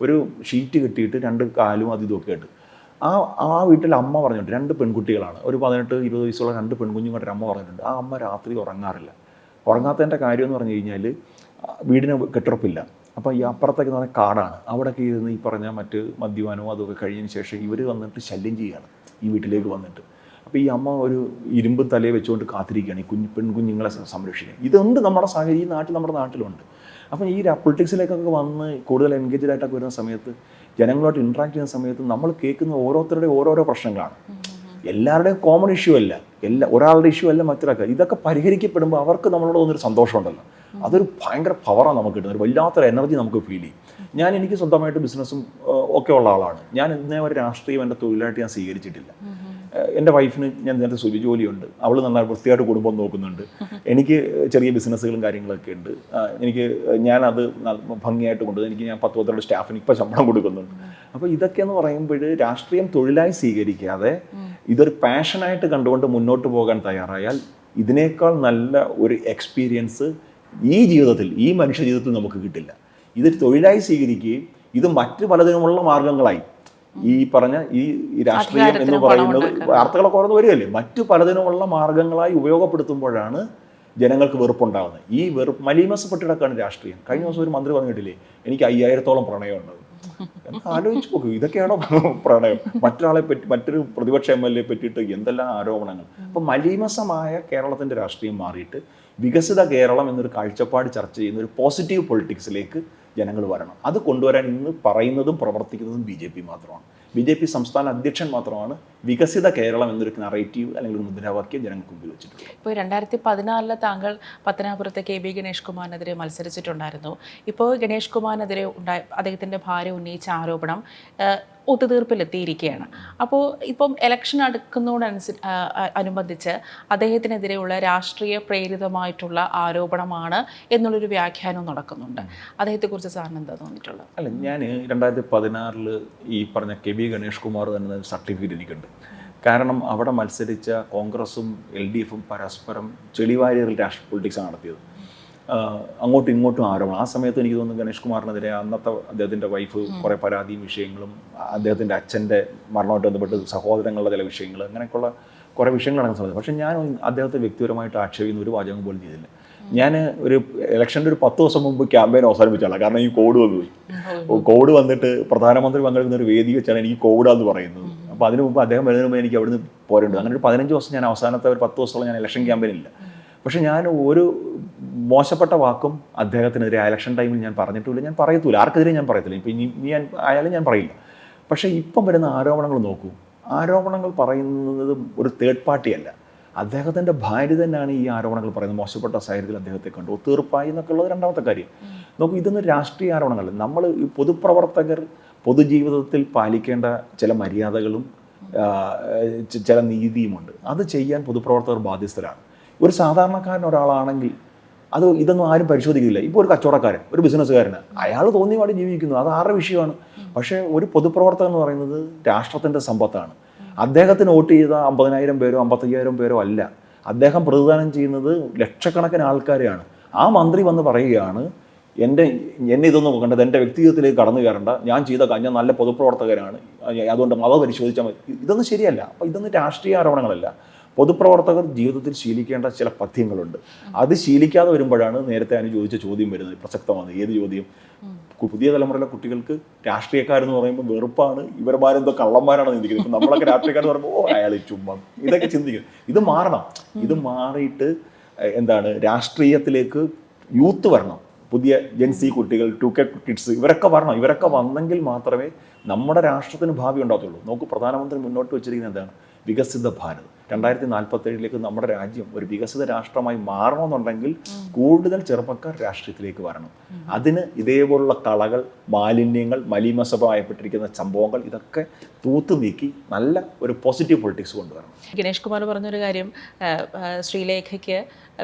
ഒരു ഷീറ്റ് കെട്ടിയിട്ട് 2 കാലും ഇതൊക്കെ ആയിട്ട് ആ വീട്ടിൽ അമ്മ പറഞ്ഞിട്ടുണ്ട്, 2 പെൺകുട്ടികളാണ്, ഒരു 18-20 വയസ്സുള്ള 2 പെൺകുഞ്ഞുങ്ങളുടെ അമ്മ പറഞ്ഞിട്ടുണ്ട്. ആ അമ്മ രാത്രി ഉറങ്ങാറില്ല. ഉറങ്ങാത്തതിൻ്റെ കാര്യം എന്ന് പറഞ്ഞു കഴിഞ്ഞാൽ വീടിന് കെട്ടുറപ്പില്ല. അപ്പോൾ ഈ അപ്പുറത്തേക്ക് എന്ന് പറഞ്ഞാൽ കാടാണ്. അവിടെയൊക്കെ ഇരുന്ന് ഈ പറഞ്ഞ മറ്റ് മദ്യപാനവും അതൊക്കെ കഴിഞ്ഞതിന് ശേഷം ഇവർ വന്നിട്ട് ശല്യം ചെയ്യുകയാണ് ഈ വീട്ടിലേക്ക് വന്നിട്ട്. അപ്പോൾ ഈ അമ്മ ഒരു ഇരുമ്പ് തലയെ വെച്ചുകൊണ്ട് കാത്തിരിക്കുകയാണ് ഈ പെൺകുഞ്ഞുങ്ങളെ സംരക്ഷിക്കാൻ. ഇതുണ്ട് നമ്മുടെ സാഹചര്യം, ഈ നമ്മുടെ നാട്ടിലുണ്ട്. അപ്പം ഈ പൊളിറ്റിക്സിലേക്കൊക്കെ വന്ന് കൂടുതൽ എൻഗേജഡ് ആയിട്ടൊക്കെ വരുന്ന സമയത്ത്, ജനങ്ങളുമായിട്ട് ഇൻട്രാക്ട് ചെയ്യുന്ന സമയത്ത് നമ്മൾ കേൾക്കുന്ന ഓരോരുത്തരുടെയും ഓരോരോ പ്രശ്നങ്ങളാണ്. എല്ലാവരുടെയും കോമൺ ഇഷ്യൂ അല്ല, ഒരാളുടെ ഇഷ്യൂ അല്ല മറ്റൊരാൾക്ക്. ഇതൊക്കെ പരിഹരിക്കപ്പെടുമ്പോൾ അവർക്ക് നമ്മളോട് തോന്നുന്നൊരു സന്തോഷമുണ്ടല്ലോ, അതൊരു ഭയങ്കര പവറാണ് നമുക്ക് കിട്ടുന്നത്. ഒരു വല്ലാത്തൊരു എനർജി നമുക്ക് ഫീൽ ചെയ്യും. എനിക്ക് സ്വന്തമായിട്ട് ബിസിനസ്സും ഒക്കെ ഉള്ള ആളാണ്. ഞാൻ ഇന്നേ വരെ രാഷ്ട്രീയം എൻ്റെ തൊഴിലായിട്ട് ഞാൻ സ്വീകരിച്ചിട്ടില്ല. എൻ്റെ വൈഫിന് ഞാൻ നേരത്തെ ജോലിയുണ്ട്, അവൾ നന്നായി വൃത്തിയായിട്ട് കുടുംബം നോക്കുന്നുണ്ട്, എനിക്ക് ചെറിയ ബിസിനസ്സുകളും കാര്യങ്ങളൊക്കെ ഉണ്ട്, ഞാനത് ഭംഗിയായിട്ട് കൊണ്ടുപോകും, എനിക്ക് ഞാൻ 10-12 സ്റ്റാഫിന് ഇപ്പം ശമ്പളം കൊടുക്കുന്നുണ്ട്. അപ്പോൾ ഇതൊക്കെയെന്ന് പറയുമ്പോൾ രാഷ്ട്രീയം തൊഴിലായി സ്വീകരിക്കാതെ ഇതൊരു പാഷനായിട്ട് കണ്ടുകൊണ്ട് മുന്നോട്ട് പോകാൻ തയ്യാറായാൽ ഇതിനേക്കാൾ നല്ല ഒരു എക്സ്പീരിയൻസ് ഈ മനുഷ്യ ജീവിതത്തിൽ നമുക്ക് കിട്ടില്ല. ഇത് തൊഴിലായി സ്വീകരിക്കുകയും ഇത് മറ്റ് പലതിനുമുള്ള മാർഗങ്ങളായി ഈ പറഞ്ഞ ഈ രാഷ്ട്രീയം എന്ന് പറയുന്നത് വാർത്തകളൊക്കെ ഓർന്ന് വരികയല്ലേ, മറ്റു പലതിനുമുള്ള മാർഗങ്ങളായി ഉപയോഗപ്പെടുത്തുമ്പോഴാണ് ജനങ്ങൾക്ക് വെറുപ്പുണ്ടാകുന്നത്. ഈ മലീമസപ്പെട്ട് കിടക്കാണ് രാഷ്ട്രീയം. കഴിഞ്ഞ ദിവസം ഒരു മന്ത്രി പറഞ്ഞിട്ടില്ലേ, എനിക്ക് 5000-ഓളം പ്രണയമുണ്ട്. ആലോചിച്ച് നോക്കൂ, ഇതൊക്കെയാണോ പ്രണയം? മറ്റൊരു പ്രതിപക്ഷ MLA പറ്റിയിട്ട് എന്തെല്ലാം ആരോപണങ്ങൾ. അപ്പം മലീമസമായ കേരളത്തിൻ്റെ രാഷ്ട്രീയം മാറിയിട്ട് വികസിത കേരളം എന്നൊരു കാഴ്ചപ്പാട് ചർച്ച ചെയ്യുന്ന ഒരു പോസിറ്റീവ് പൊളിറ്റിക്സിലേക്ക് ജനങ്ങൾ വരണം. അത് കൊണ്ടുവരാൻ ഇന്ന് പറയുന്നതും പ്രവർത്തിക്കുന്നതും BJP മാത്രമാണ്. BJP സംസ്ഥാന അധ്യക്ഷൻ മാത്രമാണ് വികസിത കേരളം എന്നൊരു നറേറ്റീവ് അല്ലെങ്കിൽ ഒരു മുദ്രാവാക്യം ജനങ്ങൾക്ക് മുമ്പിൽ വെച്ചിട്ടുള്ളത്. ഇപ്പോൾ 2014 താങ്കൾ പത്തനാപുരത്ത് KB ഗണേഷ് കുമാറിനെതിരെ മത്സരിച്ചിട്ടുണ്ടായിരുന്നു. ഇപ്പോൾ ഗണേഷ് കുമാറിനെതിരെ അദ്ദേഹത്തിൻ്റെ ഭാര്യ ഉന്നയിച്ച ആരോപണം ഒത്തുതീർപ്പിലെത്തിയിരിക്കുകയാണ്. അപ്പോൾ ഇപ്പം ഇലക്ഷൻ അനുബന്ധിച്ച് അദ്ദേഹത്തിനെതിരെയുള്ള രാഷ്ട്രീയ പ്രേരിതമായിട്ടുള്ള ആരോപണമാണ് എന്നുള്ളൊരു വ്യാഖ്യാനവും നടക്കുന്നുണ്ട്. അദ്ദേഹത്തെക്കുറിച്ച് സാറിന് എന്താ തോന്നിയിട്ടുള്ളത്? അല്ല, ഞാൻ 2016 ഈ പറഞ്ഞ KB ഗണേഷ് കുമാർ തന്നെ സർട്ടിഫിക്കറ്റ് എനിക്കുണ്ട്. കാരണം അവിടെ മത്സരിച്ച കോൺഗ്രസും LDFും പരസ്പരം ചെളിവാരിയറിൽ രാഷ്ട്രീയ പൊളിറ്റിക്സാണ് നടത്തിയത്. അങ്ങോട്ടും ഇങ്ങോട്ടും ആരോപണം. ആ സമയത്ത് എനിക്ക് തോന്നുന്നു ഗണേഷ് കുമാറിനെതിരെ അന്നത്തെ അദ്ദേഹത്തിൻ്റെ വൈഫ് കുറേ പരാതിയും വിഷയങ്ങളും, അദ്ദേഹത്തിൻ്റെ അച്ഛൻ്റെ മരണമായിട്ട് ബന്ധപ്പെട്ട് സഹോദരങ്ങളുടെ ചില വിഷയങ്ങൾ, അങ്ങനെയൊക്കെയുള്ള കുറേ വിഷയങ്ങൾ നടക്കുന്ന സമയത്ത്. പക്ഷേ ഞാൻ അദ്ദേഹത്തെ വ്യക്തിപരമായിട്ട് ആക്ഷേപിക്കുന്ന ഒരു വാചകം പോലും ചെയ്തില്ല. ഞാൻ ഒരു ഇലക്ഷൻ്റെ ഒരു 10 ദിവസം മുമ്പ് ക്യാമ്പയിൻ അവസാനിപ്പിച്ചാണ്. കാരണം ഈ കോവിഡ് വന്നുപോയി. കോവിഡ് വന്നിട്ട് പ്രധാനമന്ത്രി പങ്കെടുക്കുന്ന ഒരു വേദി വെച്ചാണ് എനിക്ക് കോവിഡാന്ന് പറയുന്നത്. അപ്പോൾ അതിന് മുമ്പ് അദ്ദേഹം വരുന്നതിന് മുമ്പ് എനിക്ക് അവിടുന്ന് പോരേണ്ടത്. അങ്ങനെ ഒരു 15 ദിവസം ഞാൻ അവസാനത്തെ ഒരു 10 ദിവസത്തോളം ഞാൻ ഇലക്ഷൻ ക്യാമ്പയിനില്ല. പക്ഷേ ഞാൻ ഒരു മോശപ്പെട്ട വാക്കും അദ്ദേഹത്തിനെതിരെ ഇലക്ഷൻ ടൈമിൽ ഞാൻ പറഞ്ഞിട്ടില്ല, ഞാൻ പറയത്തില്ല, ആർക്കെതിരെ ഞാൻ പറയത്തില്ല. ഇപ്പം ഇനി ഞാൻ ആയാലും ഞാൻ പറയില്ല. പക്ഷേ ഇപ്പം വരുന്ന ആരോപണങ്ങൾ നോക്കൂ. ആരോപണങ്ങൾ പറയുന്നത് ഒരു തേർഡ് പാർട്ടിയല്ല, അദ്ദേഹത്തിൻ്റെ ഭാര്യ തന്നെയാണ് ഈ ആരോപണങ്ങൾ പറയുന്നത്. മോശപ്പെട്ട സാഹചര്യത്തിൽ അദ്ദേഹത്തെ കണ്ടു, ഒത്തീർപ്പായി എന്നൊക്കെ ഉള്ളത് രണ്ടാമത്തെ കാര്യം. നോക്കൂ, ഇതൊന്നും രാഷ്ട്രീയ ആരോപണങ്ങളല്ല. നമ്മൾ ഈ പൊതുപ്രവർത്തകർ പൊതുജീവിതത്തിൽ പാലിക്കേണ്ട ചില മര്യാദകളും ചില നീതിയുമുണ്ട്. അത് ചെയ്യാൻ പൊതുപ്രവർത്തകർ ബാധ്യസ്ഥരാണ്. ഒരു സാധാരണക്കാരൻ ഒരാളാണെങ്കിൽ ഇതൊന്നും ആരും പരിശോധിക്കില്ല. ഇപ്പോൾ ഒരു കച്ചവടക്കാരൻ, ഒരു ബിസിനസ്സുകാരന്, അയാൾ തോന്നിയപാട് ജീവിക്കുന്നു, അത് ആരുടെ വിഷയമാണ്. പക്ഷേ ഒരു പൊതുപ്രവർത്തകൻ എന്ന് പറയുന്നത് രാഷ്ട്രത്തിൻ്റെ സമ്പത്താണ്. അദ്ദേഹത്തിന് വോട്ട് ചെയ്ത 50,000 പേരോ 55,000 പേരോ അല്ല, അദ്ദേഹം പ്രതിദാനം ചെയ്യുന്നത് ലക്ഷക്കണക്കിന് ആൾക്കാരെയാണ്. ആ മന്ത്രി വന്ന് പറയുകയാണ്, എന്നെ ഇതൊന്നും നോക്കേണ്ടത്, എൻ്റെ വ്യക്തിഗതത്തിലേക്ക് കടന്നു കയറേണ്ട, ഞാൻ ഞാൻ നല്ല പൊതുപ്രവർത്തകരാണ്, അതുകൊണ്ട് മതം പരിശോധിച്ചാൽ മതി. ഇതൊന്നും ശരിയല്ല. അപ്പോൾ ഇതൊന്നും രാഷ്ട്രീയ ആരോപണങ്ങളല്ല. പൊതുപ്രവർത്തകർ ജീവിതത്തിൽ ശീലിക്കേണ്ട ചില പഥ്യങ്ങളുണ്ട്. അത് ശീലിക്കാതെ വരുമ്പോഴാണ് നേരത്തെ അനു ചോദിച്ച ചോദ്യം വരുന്നത് പ്രസക്തമാണ്. ഏത് ചോദ്യം? പുതിയ തലമുറയിലെ കുട്ടികൾക്ക് രാഷ്ട്രീയക്കാരെന്ന് പറയുമ്പോൾ വെറുപ്പാണ്, ഇവന്മാരെന്തോ കള്ളന്മാരാണെന്ന് ചിന്തിക്കുന്നത്. ഇപ്പം നമ്മളൊക്കെ രാഷ്ട്രീയക്കാരെന്ന് പറയുമ്പോൾ അയാൾ ചുമ്മാ, ഇതൊക്കെ ചിന്തിക്കുന്നത്. ഇത് മാറണം. ഇത് മാറിയിട്ട് രാഷ്ട്രീയത്തിലേക്ക് യൂത്ത് വരണം. പുതിയ ജെൻസി കുട്ടികൾ, 2K കിഡ്സ്, ഇവരൊക്കെ വരണം. ഇവരൊക്കെ വന്നെങ്കിൽ മാത്രമേ നമ്മുടെ രാഷ്ട്രത്തിന് ഭാവി ഉണ്ടാകത്തുള്ളൂ. നോക്കൂ, പ്രധാനമന്ത്രി മുന്നോട്ട് വെച്ചിരിക്കുന്നത് എന്താണ്? വികസിത ഭാരത്. 2047 നമ്മുടെ രാജ്യം ഒരു വികസിത രാഷ്ട്രമായി മാറണമെന്നുണ്ടെങ്കിൽ കൂടുതൽ ചെറുപ്പക്കാർ രാഷ്ട്രീയത്തിലേക്ക് വരണം. അതിന് ഇതേപോലുള്ള കളകൾ, മാലിന്യങ്ങൾ, മലീമസമായപ്പെട്ടിരിക്കുന്ന സംഭവങ്ങൾ ഇതൊക്കെ തൂത്ത് നീക്കി നല്ല ഒരു പോസിറ്റീവ് പൊളിറ്റിക്സ് കൊണ്ടുവരണം. ഗണേഷ് കുമാർ പറഞ്ഞൊരു കാര്യം, ശ്രീലേഖയ്ക്ക്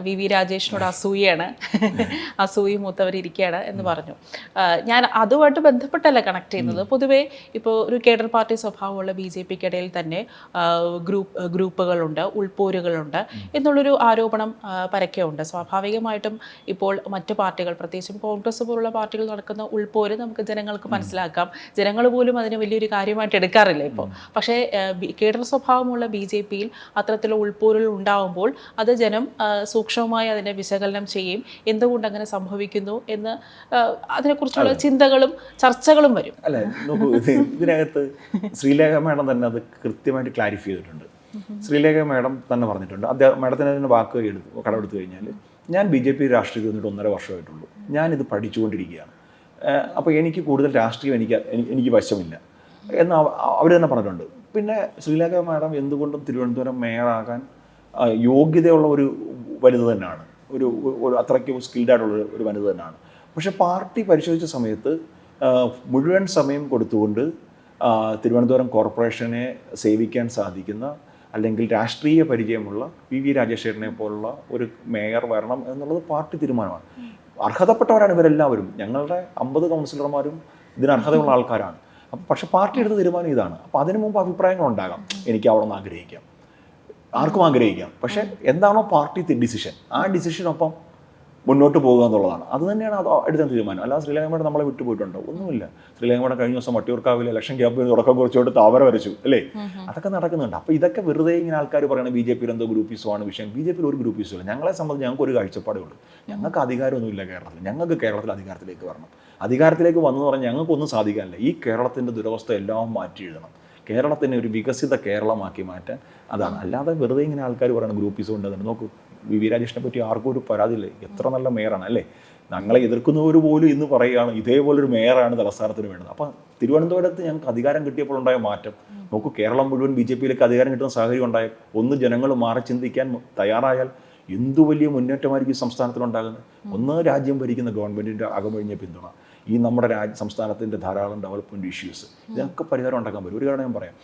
VV രാജേഷിനോട് അസൂയാണ്, അസൂയ മൂത്തവരിയ്ക്കുകയാണ് എന്ന് പറഞ്ഞു. ഞാൻ അതുമായിട്ട് ബന്ധപ്പെട്ടല്ല കണക്ട് ചെയ്യുന്നത്. പൊതുവേ ഇപ്പോൾ ഒരു കേഡർ പാർട്ടി സ്വഭാവമുള്ള BJPക്കിടയിൽ തന്നെ ഗ്രൂപ്പുകളുണ്ട്, ഉൾപോരുകളുണ്ട് എന്നുള്ളൊരു ആരോപണം പരക്കെയുണ്ട്. സ്വാഭാവികമായിട്ടും ഇപ്പോൾ മറ്റ് പാർട്ടികൾ, പ്രത്യേകിച്ചും കോൺഗ്രസ് പോലുള്ള പാർട്ടികൾ നടക്കുന്ന ഉൾപോര് നമുക്ക് ജനങ്ങൾക്ക് മനസ്സിലാക്കാം. ജനങ്ങൾ പോലും അതിന് വലിയൊരു കാര്യമായിട്ട് എടുക്കാറില്ല ഇപ്പോൾ. പക്ഷേ കേഡർ സ്വഭാവമുള്ള BJPയിൽ അത്തരത്തിലുള്ള ഉൾപോരുകൾ ഉണ്ടാകുമ്പോൾ അത് ജനം സൂക്ഷ്മമായി അതിനെ വിശകലനം ചെയ്യും. എന്തുകൊണ്ട് അങ്ങനെ സംഭവിക്കുന്നു എന്ന് അതിനെക്കുറിച്ചുള്ള ചിന്തകളും ചർച്ചകളും വരും. അല്ല, നോക്കൂ, ഇതിനകത്ത് ശ്രീലേഖ മാഡം തന്നെ അത് കൃത്യമായിട്ട് ക്ലാരിഫൈ ചെയ്തിട്ടുണ്ട്. ശ്രീലേഖ മാഡം തന്നെ പറഞ്ഞിട്ടുണ്ട്, മാഡത്തിന് അതിൻ്റെ വാക്ക് കടമെടുത്തു കഴിഞ്ഞാൽ, ഞാൻ BJP രാഷ്ട്രീയം വന്നിട്ട് 1.5 വർഷമായിട്ടുള്ളൂ, ഞാനിത് പഠിച്ചുകൊണ്ടിരിക്കുകയാണ്, അപ്പോൾ എനിക്ക് കൂടുതൽ രാഷ്ട്രീയം എനിക്ക് വശമില്ല എന്ന് അവർ തന്നെ പറഞ്ഞിട്ടുണ്ട്. പിന്നെ ശ്രീലേഖ മാഡം എന്തുകൊണ്ടും തിരുവനന്തപുരം മേയറാകാൻ യോഗ്യതയുള്ള ഒരു വനിത തന്നെയാണ്, ഒരു അത്രയ്ക്ക് സ്കിൽഡായിട്ടുള്ള ഒരു വനിത തന്നെയാണ്. പക്ഷേ പാർട്ടി പരിശോധിച്ച സമയത്ത് മുഴുവൻ സമയം കൊടുത്തുകൊണ്ട് തിരുവനന്തപുരം കോർപ്പറേഷനെ സേവിക്കാൻ സാധിക്കുന്ന അല്ലെങ്കിൽ രാഷ്ട്രീയ പരിചയമുള്ള PV രാജശേഖരനെ പോലുള്ള ഒരു മേയർ വരണം എന്നുള്ളത് പാർട്ടി തീരുമാനമാണ്. അർഹതപ്പെട്ടവരാണ് ഇവരെല്ലാവരും. ഞങ്ങളുടെ 50 കൗൺസിലർമാരും ഇതിന് അർഹതയുള്ള ആൾക്കാരാണ്. അപ്പം പക്ഷെ പാർട്ടി എടുത്ത തീരുമാനം ഇതാണ്. അപ്പോൾ അതിനു മുമ്പ് അഭിപ്രായങ്ങളുണ്ടാകാം. എനിക്ക് അവിടെ നിന്ന് ആഗ്രഹിക്കാം, ആർക്കും ആഗ്രഹിക്കാം. പക്ഷേ എന്താണോ പാർട്ടി ഡിസിഷൻ, ആ ഡിസിഷനൊപ്പം മുന്നോട്ട് പോകുക എന്നുള്ളതാണ്. അത് തന്നെയാണ് അത് എടുത്ത തീരുമാനം. അല്ലാതെ ശ്രീലങ്കമ്മയുടെ നമ്മളെ വിട്ടുപോയിട്ടുണ്ടോ? ഒന്നുമില്ല. ശ്രീലങ്കമ്മയുടെ കഴിഞ്ഞ ദിവസം വട്ടിയൂർക്കാവിൽ ഇലക്ഷൻ ക്യാമ്പയിന് തുടക്കം കുറിച്ചുകൊണ്ട് താവര വരച്ചു അല്ലേ? അതൊക്കെ നടക്കുന്നുണ്ട്. അപ്പോൾ ഇതൊക്കെ വെറുതെ ഇങ്ങനെ ആൾക്കാർ പറയുന്നത് BJP എന്തോ ഗ്രൂപ്പീസമാണ് വിഷയം. BJP ഒരു ഗ്രൂപ്പീസുമില്ല. ഞങ്ങളെ സംബന്ധിച്ച് ഞങ്ങൾക്ക് ഒരു കാഴ്ചപ്പാടേ ഉള്ളൂ. ഞങ്ങൾക്ക് അധികാരമൊന്നുമില്ല കേരളത്തിൽ. ഞങ്ങൾക്ക് കേരളത്തിൽ അധികാരത്തിലേക്ക് വരണം. അധികാരത്തിലേക്ക് വന്നു പറഞ്ഞാൽ ഞങ്ങൾക്കൊന്നും സാധിക്കാനില്ല. ഈ കേരളത്തിൻ്റെ ദുരവസ്ഥ എല്ലാം മാറ്റി എഴുതണം. കേരളത്തിനെ ഒരു വികസിത കേരളമാക്കി മാറ്റാൻ അതാണ്. അല്ലാതെ വെറുതെ ഇങ്ങനെ ആൾക്കാർ പറയുന്നത് ഗ്രൂപ്പീസ് ഉണ്ടെന്നുണ്ട്. നോക്കൂ, VV രാജേഷിനെ പറ്റി ആർക്കും ഒരു പരാതിയില്ലേ? എത്ര നല്ല മേയറാണ് അല്ലേ? ഞങ്ങളെ എതിർക്കുന്നവർ പോലും ഇന്ന് പറയുകയാണ് ഇതേപോലൊരു മേയറാണ് തലസ്ഥാനത്തിന് വേണ്ടത്. അപ്പം തിരുവനന്തപുരത്ത് ഞങ്ങൾക്ക് അധികാരം കിട്ടിയപ്പോൾ ഉണ്ടായ മാറ്റം നോക്കൂ. കേരളം മുഴുവൻ BJPയിലേക്ക് അധികാരം കിട്ടുന്ന സാഹചര്യം ഉണ്ടായ ഒന്ന് ജനങ്ങൾ മാറി ചിന്തിക്കാൻ തയ്യാറായാൽ എന്തു വലിയ മുന്നേറ്റമായിരിക്കും ഈ സംസ്ഥാനത്തിലുണ്ടാകുന്നത്. ഒന്ന് രാജ്യം ഭരിക്കുന്ന ഗവൺമെൻറ്റിൻ്റെ അകമഴിഞ്ഞ പിന്തുണ, ഈ നമ്മുടെ സംസ്ഥാനത്തിൻ്റെ ധാരാളം ഡെവലപ്മെൻറ്റ് ഇഷ്യൂസ്, ഇതൊക്കെ പരിഹാരം ഉണ്ടാക്കാൻ പറ്റും. ഒരു കാര്യം ഞാൻ പറയാം.